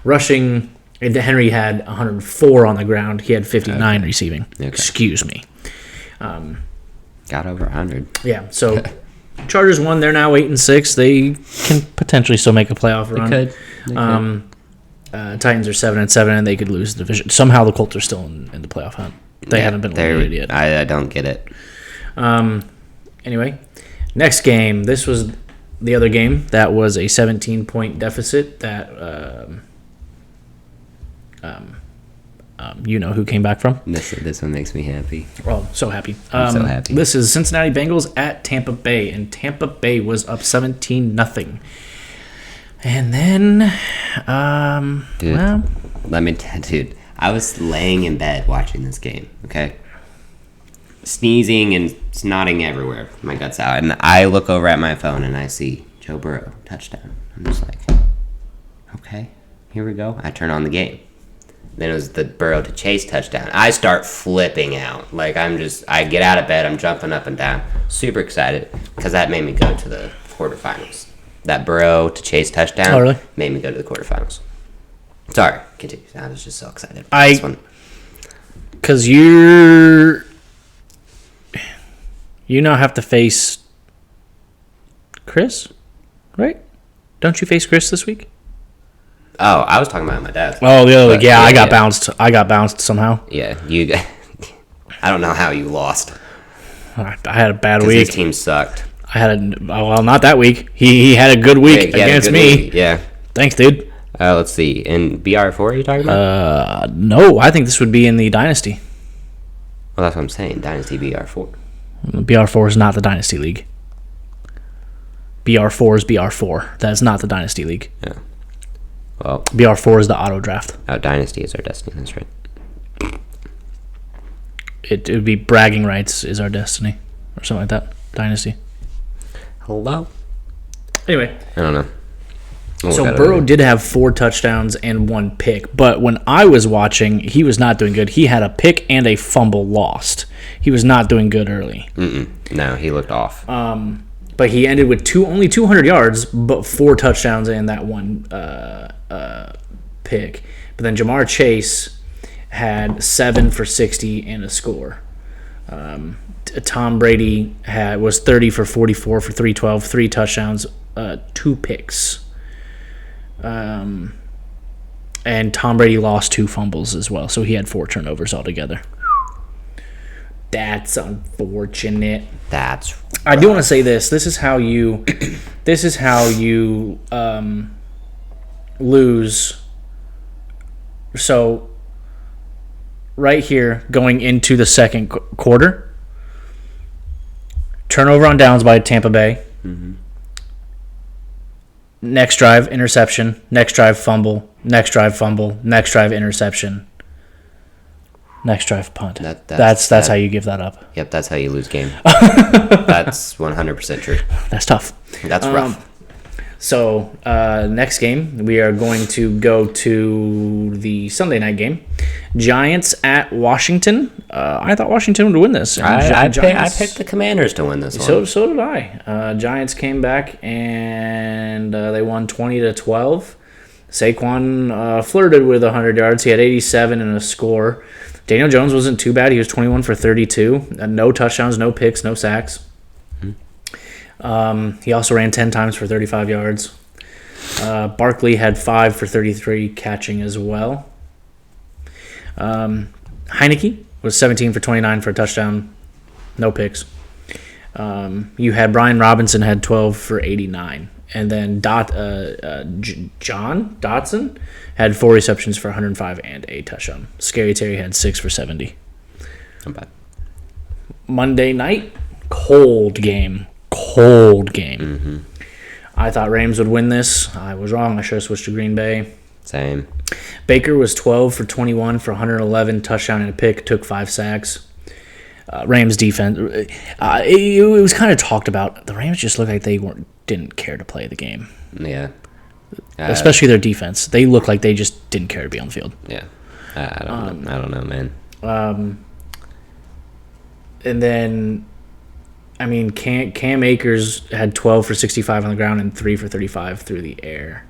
Rushing, And Henry had 104 on the ground. He had 59 receiving. Okay. Excuse me. Got over 100. Yeah, so Chargers won. They're now 8-6. They can potentially still make a playoff run. They could. Titans are 7-7, and they could lose the division. Somehow the Colts are still in the playoff hunt. They haven't been eliminated yet. I don't get it. Anyway, next game. This was the other game that was a 17-point deficit that you know who came back from. This one makes me happy. Oh, so happy. I'm so happy. This is Cincinnati Bengals at Tampa Bay, and Tampa Bay was up 17-0. And then, Dude, I was laying in bed watching this game, okay? Sneezing and snotting everywhere. My guts out. And I look over at my phone and I see Joe Burrow, touchdown. I'm just like, okay, here we go. I turn on the game. Then it was the Burrow to Chase touchdown. I start flipping out. Like, I get out of bed. I'm jumping up and down. Super excited because that made me go to the quarterfinals. That Burrow to Chase touchdown made me go to the quarterfinals. Sorry, continue. I was just so excited about this one. Because you now have to face Chris, right? Don't you face Chris this week? Oh, I was talking about my dad. Oh, the other week. Yeah, I got bounced. I got bounced somehow. Yeah, I don't know how you lost. I had a bad week. His team sucked. Not that week. He had a good week against me. Week. Yeah. Thanks, dude. Let's see. In BR4, are you talking about? No, I think this would be in the Dynasty. Well, that's what I'm saying. Dynasty BR4. BR4 is not the Dynasty League. BR4 is BR4. That is not the Dynasty League. Yeah. Well, BR4 is the auto draft. Oh, Dynasty is our destiny. That's right. It would be bragging rights is our destiny, or something like that. Dynasty. Hello. Anyway, I don't know. So Burrow did have 4 touchdowns and 1 pick, but when I was watching, he was not doing good. He had a pick and a fumble lost. He was not doing good early. No, he looked off. But he ended with only 200 yards, but 4 touchdowns and that 1 pick. But then Jamar Chase had 7 for 60 and a score. Tom Brady was 30 for 44 for 312, 3 touchdowns, 2 picks. And Tom Brady lost 2 fumbles as well, so he had 4 turnovers altogether. That's unfortunate. That's rough. I do want to say this. This is how you lose. So right here, going into the second quarter, turnover on downs by Tampa Bay. Mm-hmm. Next drive, interception. Next drive, fumble. Next drive, fumble. Next drive, interception. Next drive, punt. That's how you give that up. Yep, that's how you lose game. That's 100% true. That's tough. That's rough. So next game, we are going to go to the Sunday night game. Giants at Washington. I thought Washington would win this. I picked the Commanders to win this one. So did I. Giants came back and they won 20-12. Saquon flirted with 100 yards. He had 87 and a score. Daniel Jones wasn't too bad. He was 21 for 32. No touchdowns, no picks, no sacks. He also ran 10 times for 35 yards. Barkley had 5 for 33 catching as well. Heineke was 17 for 29 for a touchdown, no picks. You had Brian Robinson had 12 for 89. And then John Dotson had 4 receptions for 105 and a touchdown. Scary Terry had 6 for 70. Not bad. Monday night, cold game. Mm-hmm. I thought Rams would win this. I was wrong. I should have switched to Green Bay. Same. Baker was 12 for 21 for 111, touchdown and a pick, took 5 sacks. Rams defense, it was kind of talked about. The Rams just looked like they didn't care to play the game. Yeah. Especially their defense. They looked like they just didn't care to be on the field. Yeah. I don't know, man. And then, I mean, Cam Akers had 12 for 65 on the ground and 3 for 35 through the air.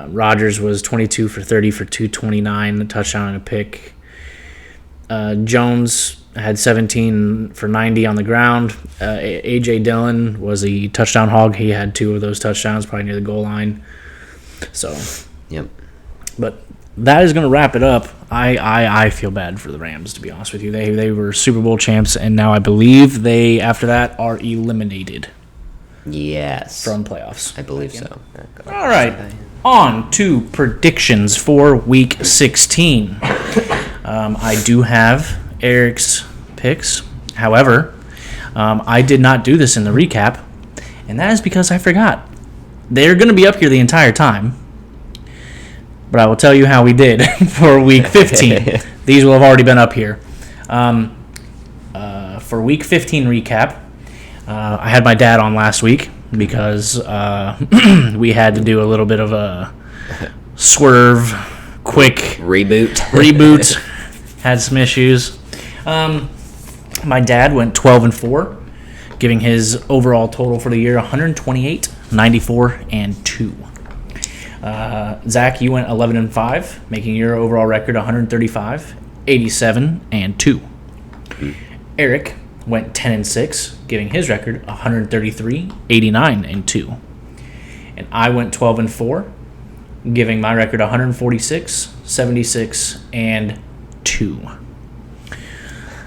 Rodgers was 22 for 30 for 229, a touchdown and a pick. Jones had 17 for 90 on the ground. A.J. Dillon was a touchdown hog. He had 2 of those touchdowns, probably near the goal line. So, Yep. but that is going to wrap it up. I feel bad for the Rams, to be honest with you. They were Super Bowl champs, and now I believe they, after that, are eliminated Yes. from playoffs. I believe so. All right, on to predictions for Week 16. I do have Eric's picks. However, I did not do this in the recap, and that is because I forgot. They're going to be up here the entire time, but I will tell you how we did for Week 15. These will have already been up here. For Week 15 recap, I had my dad on last week because we had to do a little bit of a swerve, quick reboot. Had some issues. My dad went 12-4, giving his overall total for the year 128, 94, and 2. Zach, you went 11-5, making your overall record 135, 87, and 2. Eric went 10-6, giving his record 133, 89, and 2. And I went 12-4, giving my record 146, 76, and 2.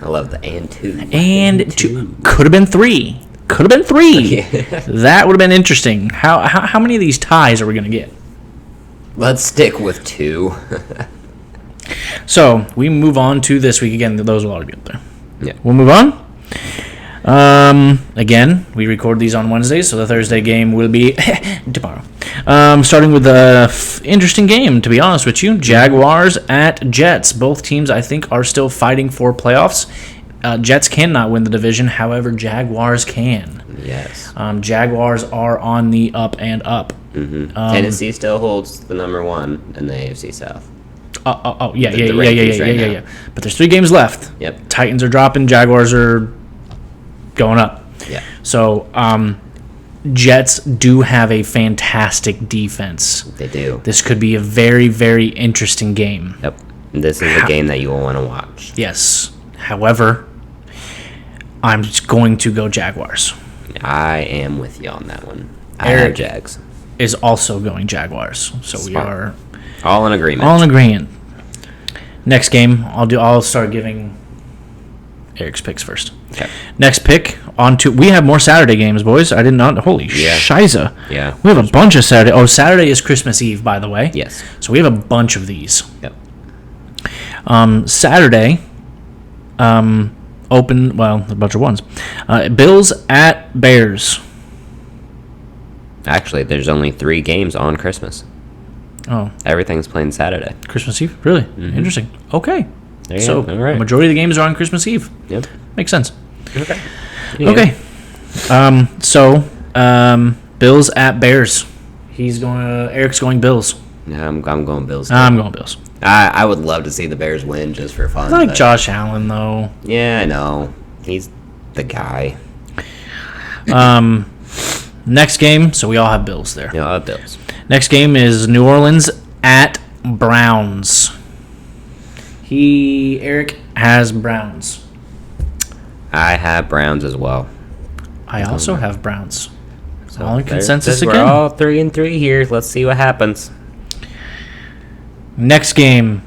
I love the and 2. And 2. Could have been 3. Could have been 3. That would have been interesting. How many of these ties are we going to get? Let's stick with 2. So, we move on to this week. Again, those will already be up there. Yeah. We'll move on. Again, we record these on Wednesdays, so the Thursday game will be tomorrow. Starting with the interesting game, to be honest with you. Jaguars at Jets. Both teams, I think, are still fighting for playoffs. Jets cannot win the division. However, Jaguars can. Yes. Jaguars are on the up and up. Mm-hmm. Tennessee still holds the number 1 in the AFC South. Yeah. But there's 3 games left. Yep. Titans are dropping. Jaguars are going up. Yeah. So, Jets do have a fantastic defense. They do. This could be a very, very interesting game. Yep. This is a game that you will want to watch. Yes. However, I'm just going to go Jaguars. I am with you on that one. Eric Jags is also going Jaguars. So Smart. we are all in agreement. All in agreement. Next game, I'll start giving Eric's picks first. Okay. Next pick we have more Saturday games, boys. I did not. Holy shiza. Yeah. We have a bunch of Saturday. Oh, Saturday is Christmas Eve, by the way. Yes. So we have a bunch of these. Yep. Saturday. Open. Well, a bunch of ones. Bills at Bears. Actually, there's only 3 games on Christmas. Oh. Everything's playing Saturday. Christmas Eve? Really? Mm-hmm. Interesting. Okay. So, all right. The majority of the games are on Christmas Eve. Yep. Makes sense. Okay. Yeah. Okay. Bills at Bears. Eric's going Bills. Yeah, I'm going Bills. I'm going Bills. I would love to see the Bears win just for fun. I like Josh Allen, though. Yeah, I know. He's the guy. Next game, so we all have Bills there. Yeah, I'll have Bills. Next game is New Orleans at Browns. Eric has Browns. I have Browns as well. I also have Browns. So all in consensus we're again. We're all 3-3 here. Let's see what happens. Next game,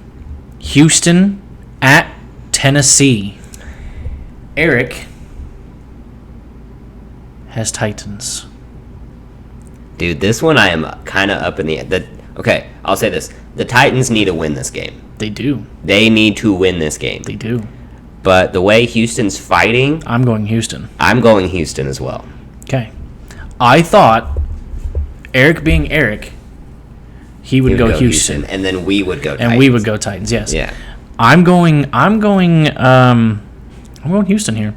Houston at Tennessee. Eric has Titans. Dude, this one I am kind of up in the... Okay, I'll say this. The Titans need to win this game. They do. They need to win this game. They do. But the way Houston's fighting... I'm going Houston. I'm going Houston as well. Okay. I thought, Eric being Eric, he would go Houston. And then we would go Titans. And we would go Titans, yes. Yeah. I'm going Houston here.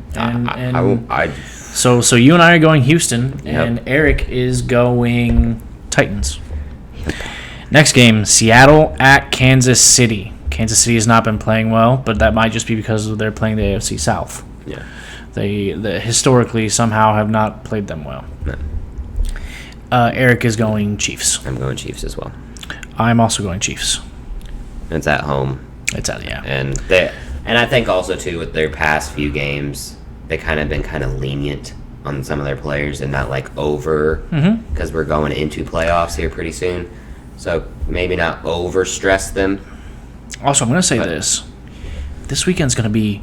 So you and I are going Houston, and Eric is going Titans. Next game, Seattle at Kansas City. Kansas City has not been playing well, but that might just be because they're playing the AFC South. Yeah. They historically somehow have not played them well. No. Eric is going Chiefs. I'm going Chiefs as well. I'm also going Chiefs. It's at home. It's at And I think also too with their past few games, they kind of been lenient on some of their players and not over because we're going into playoffs here pretty soon. So maybe not over stress them. Also, I'm going to say this weekend's going to be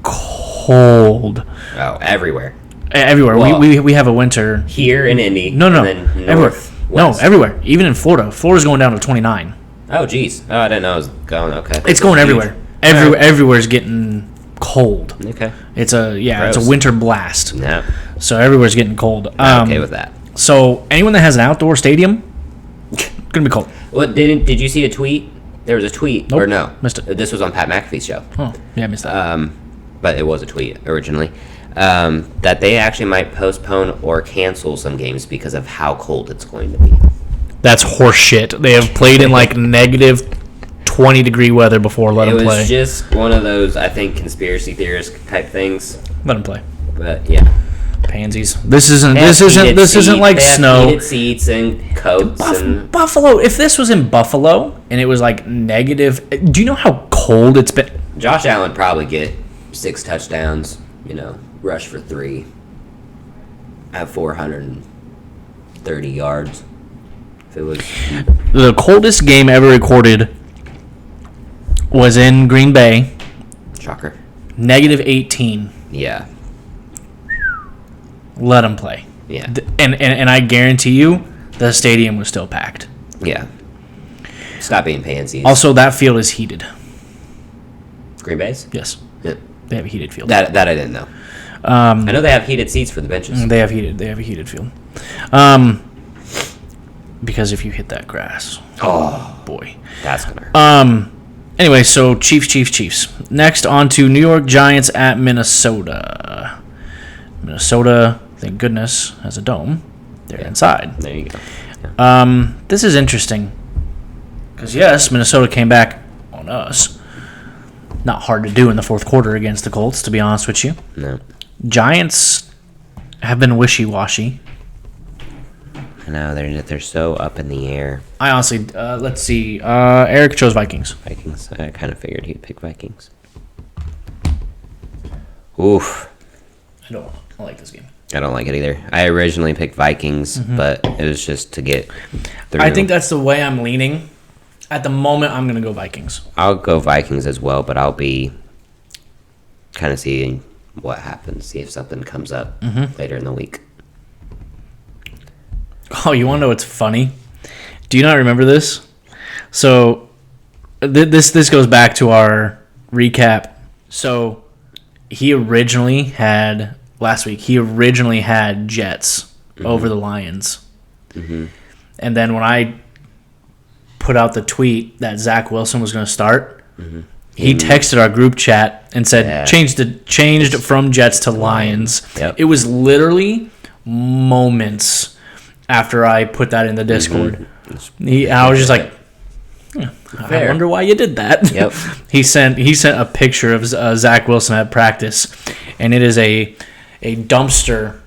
cold. Oh, everywhere. Everywhere. Well, we have a winter here in Indy. No. And then Everywhere. No, everywhere. Even in Florida. Florida's going down to 29. Oh, geez. Oh, I didn't know it was going. Okay. It's going everywhere. Everywhere's getting cold. Okay. It's it's a winter blast. Yeah. So everywhere's getting cold. I'm okay with that. So anyone that has an outdoor stadium, gonna be cold. Well, did you see a tweet? There was a tweet. Nope. Or no. Missed it. This was on Pat McAfee's show. Oh, yeah, I missed that. But it was a tweet originally. That they actually might postpone or cancel some games because of how cold it's going to be. That's horseshit. They have played in negative 20-degree weather before. Let them play. It was just one of those, I think, conspiracy theorist type things. Let them play. But yeah, pansies. This isn't like they have snow. Heated seats and coats and Buffalo. If this was in Buffalo and it was negative, do you know how cold it's been? Josh Allen probably get 6 touchdowns. Rush for 3. At 430 yards. If it was The coldest game ever recorded was in Green Bay. shocker. Negative 18. Yeah. Let them play. Yeah. And I guarantee you, the stadium was still packed. Yeah. Stop being pansies. Also, that field is heated. Green Bay's? Yes, Yeah. they have a heated field. That I didn't know. I know they have heated seats for the benches. They have a heated field. Because if you hit that grass, oh boy, that's gonna hurt. Anyway, so Chiefs. Next, on to New York Giants at Minnesota. Minnesota, thank goodness, has a dome. They're inside. There you go. Yeah. This is interesting. Because, yes, Minnesota came back on us. Not hard to do in the fourth quarter against the Colts, to be honest with you. No. Giants have been wishy-washy. I know, they're so up in the air. I honestly, let's see. Eric chose Vikings. Vikings. I kind of figured he'd pick Vikings. Oof. I don't like this game. I don't like it either. I originally picked Vikings, but it was just to get through. I think that's the way I'm leaning. At the moment, I'm going to go Vikings. I'll go Vikings as well, but I'll be kind of seeing what happens, see if something comes up later in the week. Oh, you want to know what's funny? Do you not remember this? So, this goes back to our recap. So, last week, he originally had Jets over the Lions. Mm-hmm. And then when I put out the tweet that Zach Wilson was going to start, he texted our group chat and said, changed from Jets to Lions. Yep. It was literally moments after I put that in the Discord. I was just like, I wonder why you did that. Yep. He sent a picture of Zach Wilson at practice, and it is a dumpster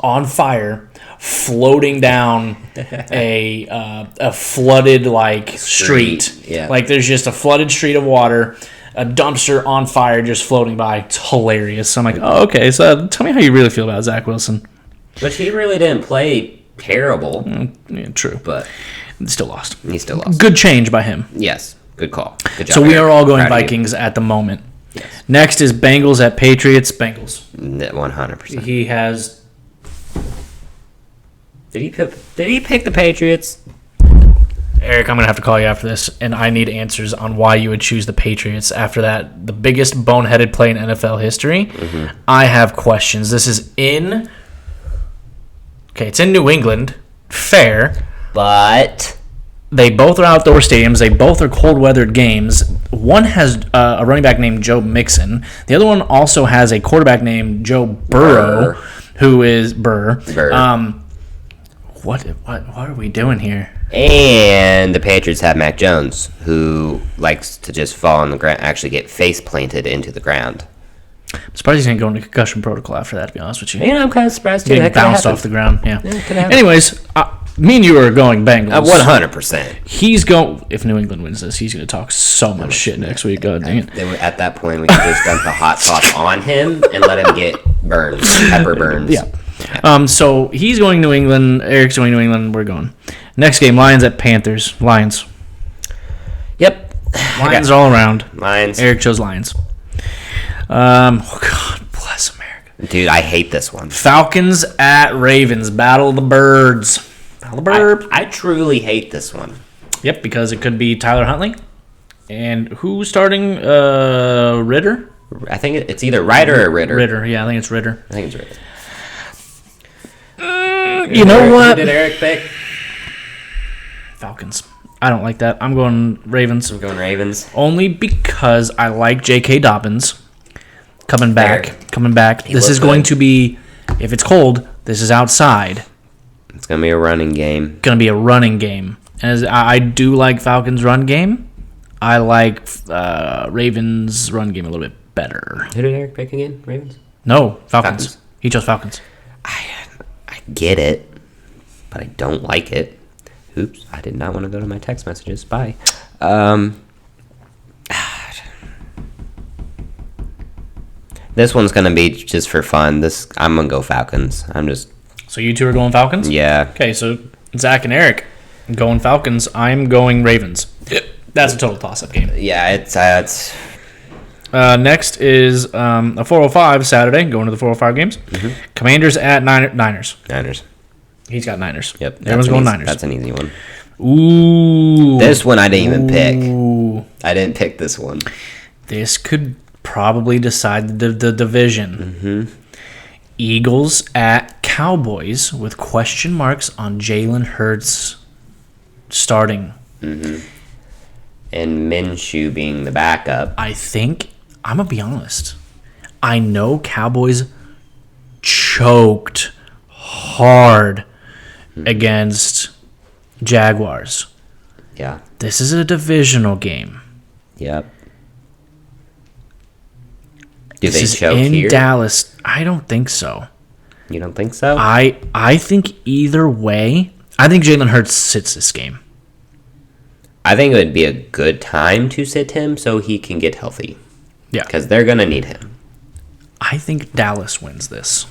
on fire floating down a flooded street. Yeah. There's just a flooded street of water, a dumpster on fire just floating by. It's hilarious. So I'm like, oh, okay. So tell me how you really feel about Zach Wilson. But he really didn't play terrible. Yeah, true. But still lost. He still lost. Good change by him. Yes. Good call. Good job. So we are all going Proud of you. Vikings at the moment. Yes. Next is Bengals at Patriots. Bengals. 100%. He has. Did he pick the Patriots? Eric, I'm going to have to call you after this, and I need answers on why you would choose the Patriots after that. The biggest boneheaded play in NFL history. I have questions. This is in... Okay, it's in New England. Fair. But... They both are outdoor stadiums. They both are cold-weathered games. One has a running back named Joe Mixon. The other one also has a quarterback named Joe Burrow, who is Burr. What are we doing here? And the Patriots have Mac Jones, who likes to just fall on the ground, actually get face planted into the ground. I'm surprised he's going to go into concussion protocol after that, to be honest with you. Yeah, I'm kind of surprised too. Getting bounced off the ground, yeah. Could happen. Anyways, Me and you are going Bengals. 100%. He's going. If New England wins this, he's going to talk so much shit next week. God dang it. At that point, we could just dump the hot sauce on him and let him get burned, pepper burns. Yeah. So he's going New England. Eric's going New England. We're going. Next game, Lions at Panthers. Lions. Yep. Lions all around. Lions. Eric chose Lions. Oh God bless America. Dude, I hate this one. Falcons at Ravens. Battle of the Birds. Battle of the Bird. I truly hate this one. Yep, because it could be Tyler Huntley. And who's starting? Ritter? I think it's either Ryder or Ritter. Ritter, yeah, I think it's Ritter. I think it's Ritter. You know what? Who did Eric pick? Falcons. I don't like that. I'm going Ravens. I'm going Ravens. Only because I like J.K. Dobbins coming back. This is going to be, if it's cold, this is outside. It's going to be a running game. Going to be a running game. As I do like Falcons' run game. I like Ravens' run game a little bit better. Who did Eric pick again? Ravens? No, Falcons. He chose Falcons. I get it, but I don't like it. Oops, I did not want to go to my text messages. Bye. This one's going to be just for fun. I'm going to go Falcons. So you two are going Falcons? Yeah. Okay, so Zach and Eric going Falcons. I'm going Ravens. That's a total toss-up game. Yeah, it's next is a 405 Saturday, going to the 405 games. Mm-hmm. Commanders at Niners. Niners. He's got Niners. Yep. Everyone's going Niners. That's an easy one. Ooh. This one I didn't even pick. Ooh. I didn't pick this one. This could probably decide the division. Mm-hmm. Eagles at Cowboys with question marks on Jalen Hurts starting. Mm-hmm. And Minshew being the backup. I think, I'm going to be honest, I know Cowboys choked hard against Jaguars. Yeah. This is a divisional game. Yep. Do This they is choke in here? Dallas. I don't think so. You don't think so? I think either way, I think Jalen Hurts sits this game. I think it would be a good time to sit him so he can get healthy. Yeah. Because they're going to need him. I think Dallas wins this.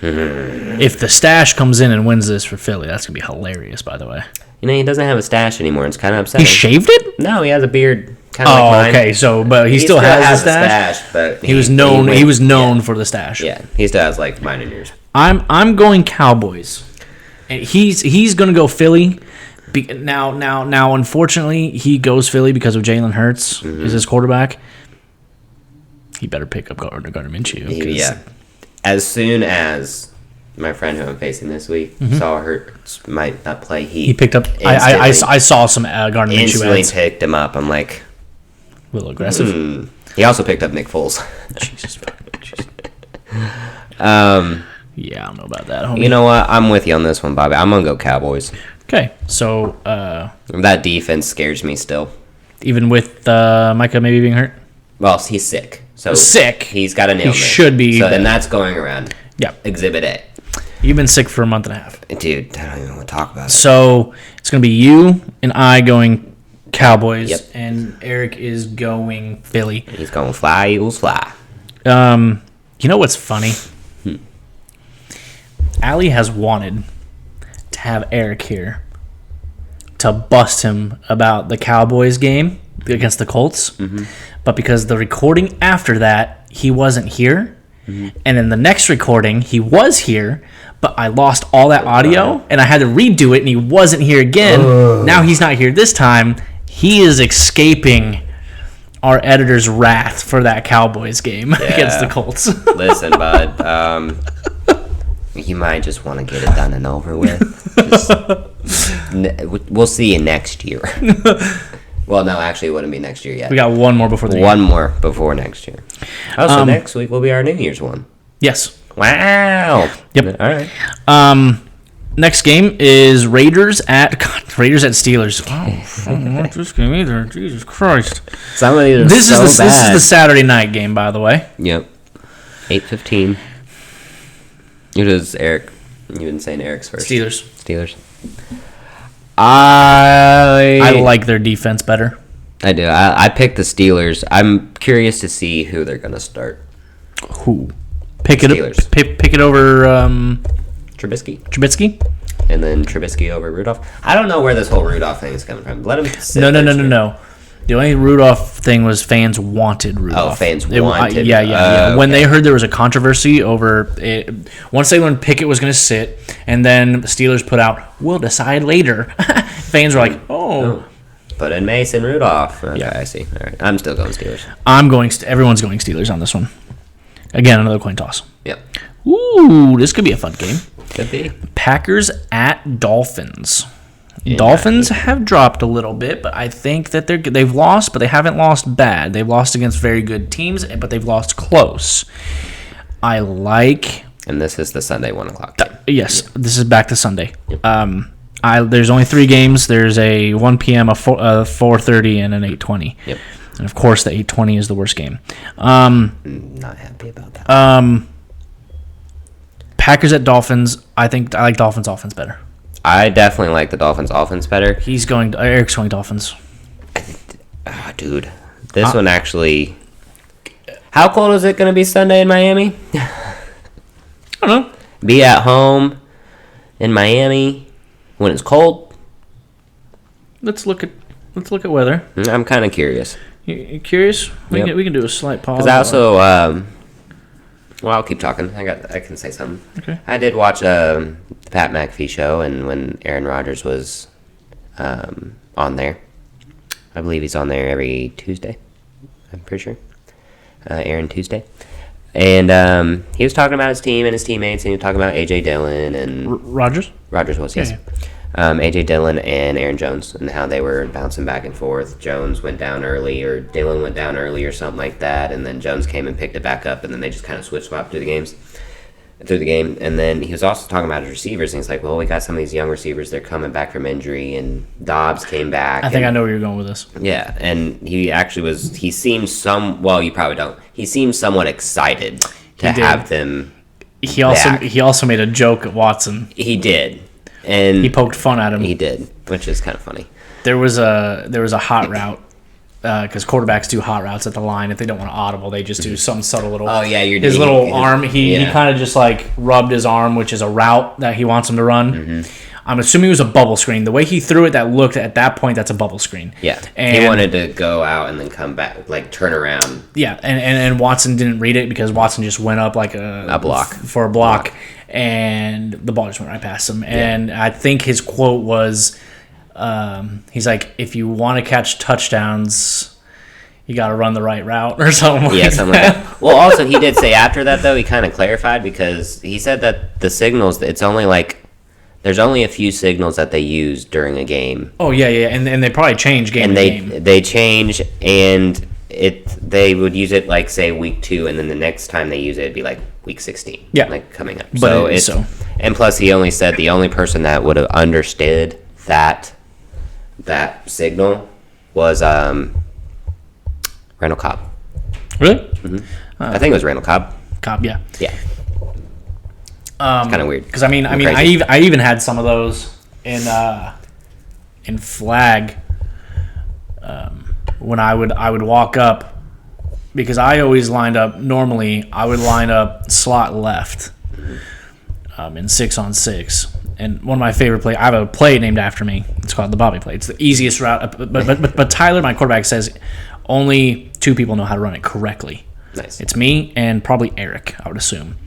If the stash comes in and wins this for Philly, that's going to be hilarious, by the way. You know, he doesn't have a stash anymore. It's kind of upsetting. He shaved it? No, he has a beard. Kind of like mine. Okay. So, but he still has the stash. But He was known for the stash. Yeah, he still has like mine and yours. I'm going Cowboys. And he's going to go Philly. Now, unfortunately, he goes Philly because of Jalen Hurts is his quarterback. He better pick up Gardner Minshew. Yeah. As soon as my friend who I'm facing this week saw Hurts might not play, he picked up. I saw some Gardner Minshew instantly ads. picked him up. I'm like, A little aggressive. He also picked up Nick Foles. Jesus. Yeah, I don't know about that, homie. You know what? I'm with you on this one, Bobby. I'm gonna go Cowboys. Okay, so That defense scares me still. even with Micah maybe being hurt, Well, he's sick. So sick. He's got an illness. should be, So but- and that's going around. Yeah, Exhibit A. you've been sick for a month and a half. Dude, I don't even want to talk about it. So it's gonna be you and I going Cowboys, Yep. and Eric is going Philly. He's going fly, Eagles fly. You know what's funny? Allie has wanted to have Eric here to bust him about the Cowboys game against the Colts, but because the recording after that he wasn't here, and in the next recording he was here, but I lost all that audio and I had to redo it, and he wasn't here again. Now he's not here this time. He is escaping our editor's wrath for that Cowboys game against the Colts. Listen, bud. You might just want to get it done and over with. We'll see you next year. Well, no, actually, it wouldn't be next year yet. We got one more before the One more before next year. Oh, so next week will be our New Year's one. Yes. Wow. Yep. All right. Next game is Raiders at Steelers. Oh, I don't like this game either. Jesus Christ. Some of these are This so is bad. the Saturday night game, by the way. Yep. 8:15. It is Eric. You've been saying Eric's first. Steelers. I like their defense better. I do. I picked the Steelers. I'm curious to see who they're going to start. Who? Pick Steelers. Pick it over Trubisky? And then Trubisky over Rudolph. I don't know where this whole Rudolph thing is coming from. Let him sit No. The only Rudolph thing was fans wanted Rudolph. Oh, fans wanted. Yeah. When they heard there was a controversy over it, once they learned Pickett was going to sit, and then the Steelers put out, "We'll decide later." Fans were like, "Oh." But in Mason Rudolph. Okay, Yeah. I see. All right. I'm still going Steelers. Everyone's going Steelers on this one. Again, another coin toss. Yep. Ooh, this could be a fun game. Could be. Packers at Dolphins. Dolphins have dropped a little bit, but I think that they've lost, but they haven't lost bad. They've lost against very good teams, but they've lost close. And this is the Sunday 1 o'clock game. Yes, this is back to Sunday. Yep. There's only 3 games. There's a 1 p.m., a 4:30, and an 8:20. Yep. And of course, the 8:20 is the worst game. Not happy about that. Packers at Dolphins. I like Dolphins offense better. I definitely like the Dolphins' offense better. Eric's going Dolphins. Dude, this one actually. How cold is it going to be Sunday in Miami? I don't know. Be at home in Miami when it's cold. Let's look at weather. I'm kind of curious. You curious? We can do a slight pause. Because I also, I'll keep talking. I can say something. Okay. I did watch the Pat McAfee show, and when Aaron Rodgers was on there, I believe he's on there every Tuesday. I'm pretty sure. Aaron Tuesday. And he was talking about his team and his teammates, and he was talking about A.J. Dillon and... Rodgers? Rodgers was, yes. A.J. Dillon and Aaron Jones, and how they were bouncing back and forth. Jones went down early, or Dillon went down early, or something like that, and then Jones came and picked it back up, and then they just kind of switch-swapped through the game. And then he was also talking about his receivers, and he's like, well, we got some of these young receivers, they're coming back from injury, and Dobbs came back. I think I know where you're going with this. Yeah, and he actually he seemed you probably don't. He seemed somewhat excited to have them back. He also made a joke at Watson. He did. And he poked fun at him. He did, which is kind of funny. There was a hot route because quarterbacks do hot routes at the line. If they don't want to audible, they just do some subtle little. Oh yeah, his little arm. He kind of just like rubbed his arm, which is a route that he wants him to run. Mm-hmm. I'm assuming it was a bubble screen. The way he threw it, that looked at that point, that's a bubble screen. Yeah, and he wanted to go out and then come back, like turn around. Yeah, and Watson didn't read it because Watson just went up like a block for a block. And the ball just went right past him. And I think his quote was, he's like, if you want to catch touchdowns, you got to run the right route or something like something like that. Well, also, he did say after that, though, he kind of clarified because he said that the signals, it's only like, there's only a few signals that they use during a game. Oh, yeah. And they probably change game to game. And they change, and they would use it, like, say, week 2, and then the next time they use it, it'd be, like, week 16. Yeah. Like, coming up. But and plus, he only said the only person that would have understood that signal was Randall Cobb. Really? Mm-hmm. I think it was Randall Cobb. Cobb, yeah. Yeah. It's kind of weird. Because I even had some of those in flag when I would walk up because I always lined up. Normally, I would line up slot left in 6-on-6. And one of my favorite plays, I have a play named after me. It's called the Bobby play. It's the easiest route. But Tyler, my quarterback, says only 2 people know how to run it correctly. Nice. It's me and probably Eric, I would assume.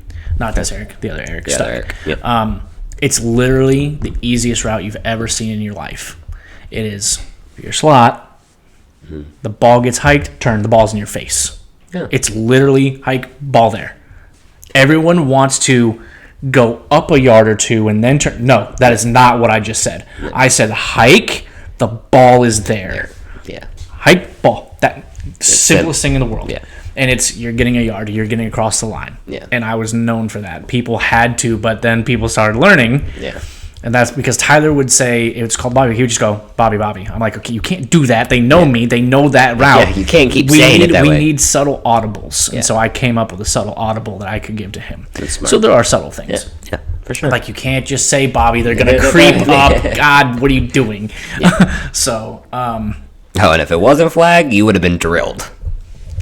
Not this Eric, the other Eric. The other Eric. Yep. It's literally the easiest route you've ever seen in your life. It is your slot. Mm-hmm. The ball gets hiked, turn, the ball's in your face. Yeah. It's literally hike, ball there. Everyone wants to go up a yard or 2 and then turn. No, that is not what I just said. Yeah. I said hike, the ball is there. Yeah. Hike, ball. That simplest thing in the world. Yeah. And it's you're getting a yard, you're getting across the line. Yeah. And I was known for that. People had to, but then people started learning. Yeah. And that's because Tyler would say, it's called Bobby. He would just go, Bobby. I'm like, okay, you can't do that. They know me. They know that route. Yeah, you can't keep saying it that way. We need subtle audibles. Yeah. And so I came up with a subtle audible that I could give to him. That's smart. So there are subtle things. Yeah, For sure. Like, you can't just say, Bobby, they're going to creep up. God, what are you doing? Yeah. So, Oh, and if it wasn't flag, you would have been drilled.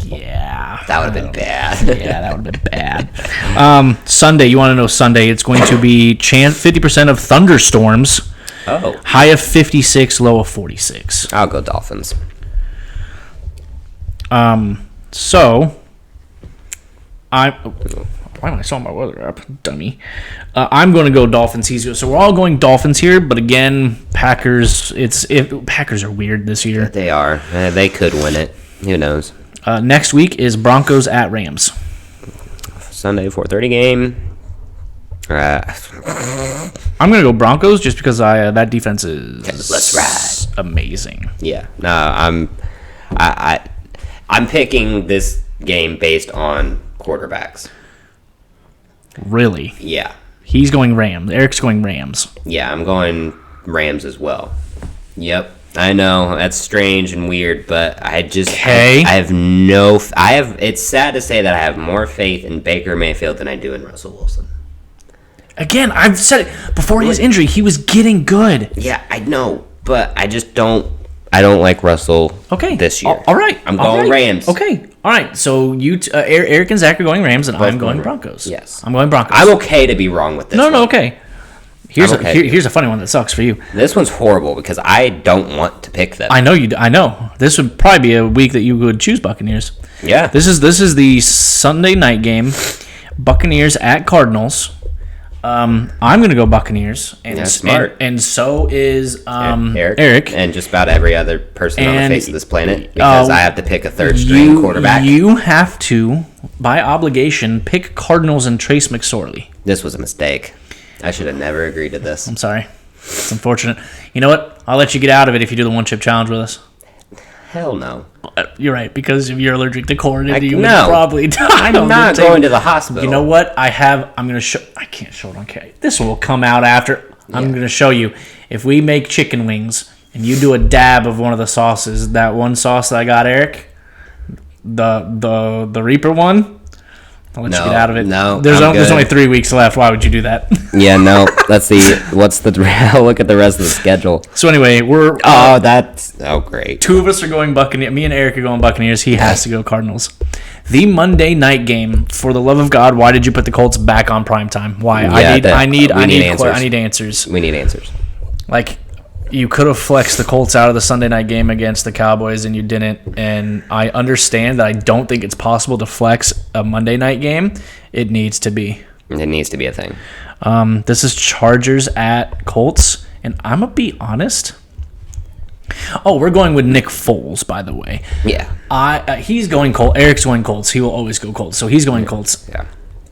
yeah. That would have been bad. Yeah, that would have been bad. Sunday, you want to know Sunday? It's going to be 50% of thunderstorms. Oh. High of 56, low of 46. I'll go Dolphins. So, why am I still on my weather app? Dummy. I'm going to go Dolphins. So we're all going Dolphins here, but again, Packers. Packers are weird this year. They are. They could win it. Who knows? Next week is Broncos at Rams. Sunday 4:30 game. I'm going to go Broncos just because that defense is Let's ride. Amazing. Yeah. No, I'm picking this game based on quarterbacks. Really? Yeah. He's going Rams. Eric's going Rams. Yeah, I'm going Rams as well. Yep. I know that's strange and weird, but I just Okay. It's sad to say that I have more faith in Baker Mayfield than I do in Russell Wilson. Again, I've said it before his injury. He was getting good. Yeah, I know, but I just don't. I don't like Russell. Okay. This year. All right. I'm All going right. Rams. Okay. All right. So Eric and Zach are going Rams, and I'm going Broncos. Yes. I'm going Broncos. I'm okay to be wrong with this. No, one. okay. Here's I'm okay. here's a funny one that sucks for you. This one's horrible because I don't want to pick them. I know you. I know this would probably be a week that you would choose Buccaneers. Yeah. This is the Sunday night game, Buccaneers at Cardinals. I'm gonna go Buccaneers, and That's smart. and so is Eric, and just about every other person on the And, face of this planet because I have to pick a third string quarterback. You have to, by obligation, pick Cardinals and Trace McSorley. This was a mistake. I should have never agreed to this. I'm sorry. It's unfortunate. You know what? I'll let you get out of it if you do the one-chip challenge with us. Hell no. You're right, because if you're allergic to corn, you would no. probably die. I'm not going to the hospital. You know what? I'm going to show... I can't show it on camera. This will come out after. I'm going to show you. If we make chicken wings and you do a dab of one of the sauces, that one sauce that I got, Eric, the Reaper one, I'll let you get out of it. No, there's good. only 3 weeks left. Why would you do that? Yeah, no. Let's see. What's the... I'll look at the rest of the schedule. So anyway, we're... Oh, great. Two of us are going Buccaneers. Me and Eric are going Buccaneers. He has to go Cardinals. The Monday night game. For the love of God, why did you put the Colts back on primetime? Why? Yeah, I need answers. We need answers. Like, you could have flexed the Colts out of the Sunday night game against the Cowboys, and you didn't. And I understand that I don't think it's possible to flex a Monday night game. It needs to be. It needs to be a thing. This is Chargers at Colts, and I'm gonna be honest. Oh, we're going with Nick Foles, by the way. Yeah. He's going Colts. Eric's going Colts. He will always go Colts, so he's going Colts. Yeah.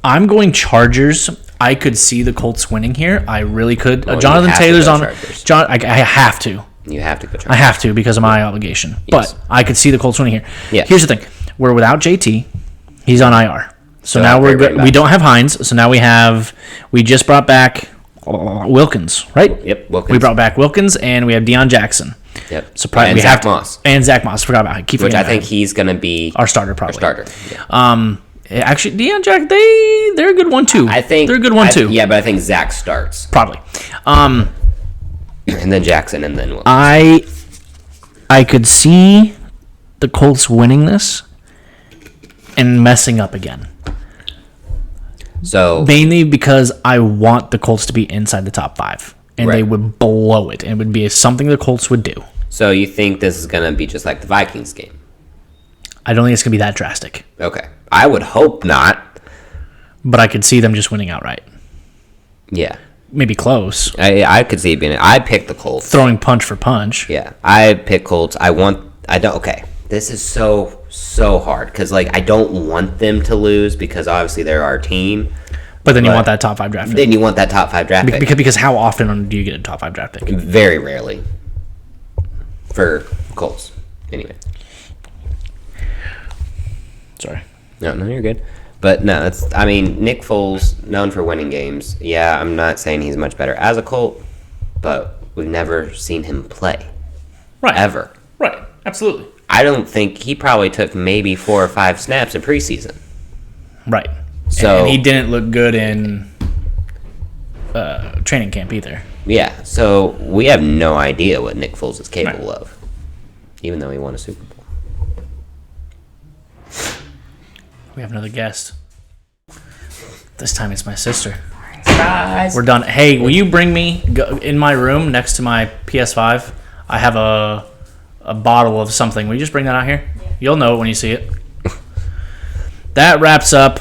I'm going Chargers. I could see the Colts winning here. I really could. Well, Jonathan Taylor's on. Chargers. I have to. You have to go Chargers. I have to because of my obligation. Yes. But I could see the Colts winning here. Yeah. Here's the thing: we're without JT. He's on IR. So now we don't have Hines. So now we just brought back Wilkins, right? Yep. Wilkins. We brought back Wilkins, and we have Deion Jackson. Yep. Surprise! And Zach Moss. And Zach Moss. Forgot about it. Which I think he's going to be our starter, probably. Our starter. Yeah. Actually, Deion Jack, they're a good one too. I think they're a good one too. Yeah, but I think Zach starts. Probably. And then Jackson, and then Wilkins. I could see the Colts winning this and messing up again. So mainly because I want the Colts to be inside the top 5, and they would blow it, and it would be something the Colts would do. So you think this is going to be just like the Vikings game? I don't think it's going to be that drastic. Okay. I would hope not. But I could see them just winning outright. Yeah. Maybe close. I could see it being... I picked the Colts. Throwing punch for punch. Yeah. I picked Colts. Okay. This is so hard because, like, I don't want them to lose because obviously they're our team. But then you want that top 5 draft pick. Then you want that top 5 draft pick. Because how often do you get a top 5 draft pick? Very rarely. For Colts. Anyway. Sorry. No, you're good. But no, Nick Foles, known for winning games. Yeah, I'm not saying he's much better as a Colt, but we've never seen him play. Right. Ever. Right. Absolutely. I don't think he probably took maybe 4 or 5 snaps in preseason. Right. So and he didn't look good in training camp either. Yeah, so we have no idea what Nick Foles is capable of, even though he won a Super Bowl. We have another guest. This time it's my sister. Guys. We're done. Hey, will you bring me in my room next to my PS5? I have a bottle of something. Will you just bring that out here? You'll know it when you see it. That wraps up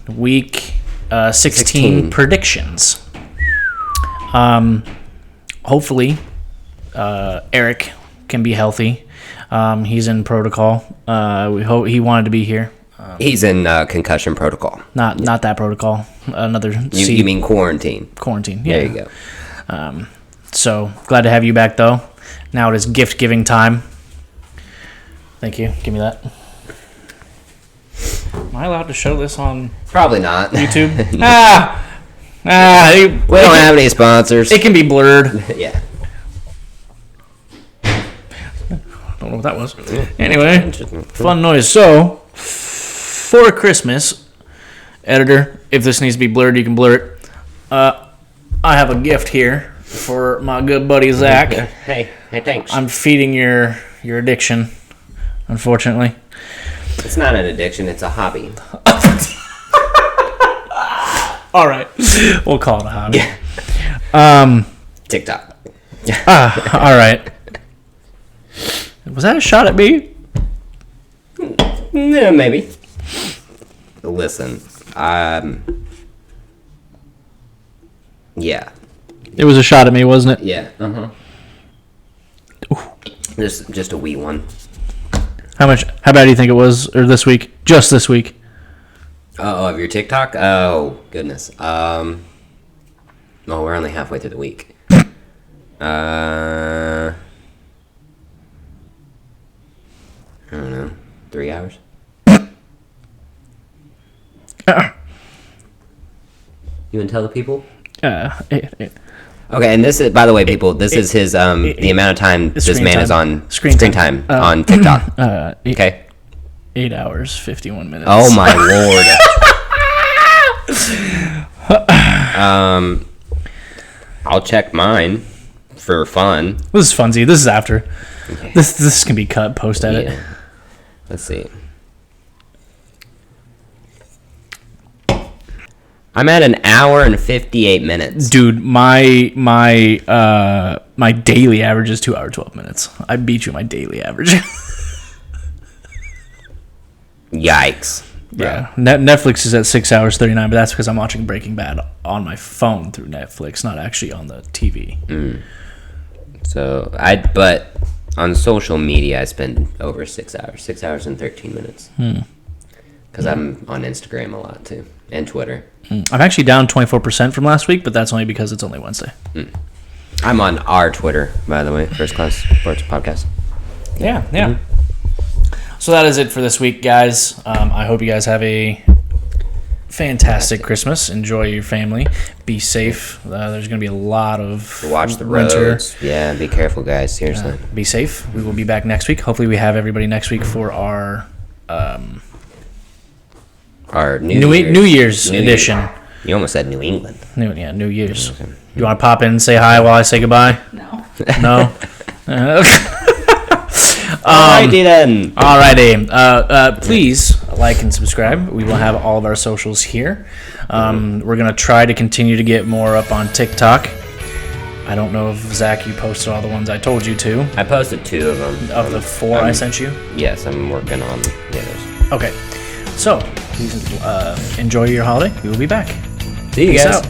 week 16 predictions. Hopefully, Eric can be healthy. He's in protocol. We hope he wanted to be here. He's in concussion protocol. Not that protocol. Another You mean quarantine? Quarantine. Yeah. There you go. So glad to have you back, though. Now it is gift giving time. Thank you. Give me that. Am I allowed to show this on Probably not. YouTube? We We don't have any sponsors. It can be blurred. Yeah. Don't know what that was. Anyway, fun noise. So, for Christmas, editor, if this needs to be blurred, you can blur it. I have a gift here for my good buddy Zach. Hey, thanks. I'm feeding your addiction, unfortunately. It's not an addiction, it's a hobby. All right, we'll call it a hobby. TikTok. All right. Was that a shot at me? Yeah, maybe. Listen, yeah. It was a shot at me, wasn't it? Yeah. Just a wee one. How bad do you think it was, or this week? Just this week. Oh, of your TikTok? Oh, goodness. Well, we're only halfway through the week. I don't know. 3 hours? You want to tell the people? Okay, and this is, by the way, people, this is his, the amount of time this man is on screen time on TikTok. Okay? 8 hours, 51 minutes. Oh, my lord. I'll check mine for fun. This is funsy. This is after. Okay. This can be cut post-edit. Yeah. Let's see. I'm at an hour and 58 minutes. Dude, my daily average is 2 hours 12 minutes. I beat you my daily average. Yikes. Yeah. Netflix is at 6 hours 39, but that's because I'm watching Breaking Bad on my phone through Netflix, not actually on the TV. So but on social media I spend over 6 hours. 6 hours and 13 minutes. Because I'm on Instagram a lot too. And Twitter. I'm actually down 24% from last week, but that's only because it's only Wednesday. I'm on our Twitter, by the way, First Class Sports Podcast. Yeah. So that is it for this week, guys. I hope you guys have a fantastic Christmas. Enjoy your family. Be safe. There's going to be a lot of watch the winter. roads. Yeah, be careful, guys. Seriously. Be safe. We will be back next week. Hopefully we have everybody next week for our New Year's edition. You almost said New England. New Year's. Okay. You want to pop in and say hi while I say goodbye? No. No? Alrighty then. Alrighty. Please like and subscribe. We will have all of our socials here. We're going to try to continue to get more up on TikTok. I don't know if, Zach, you posted all the ones I told you to. I posted 2 of them. Of the 4 I sent you? Yes, I'm working on the others. Okay. So, please enjoy your holiday. We will be back. See you Peace guys. Out.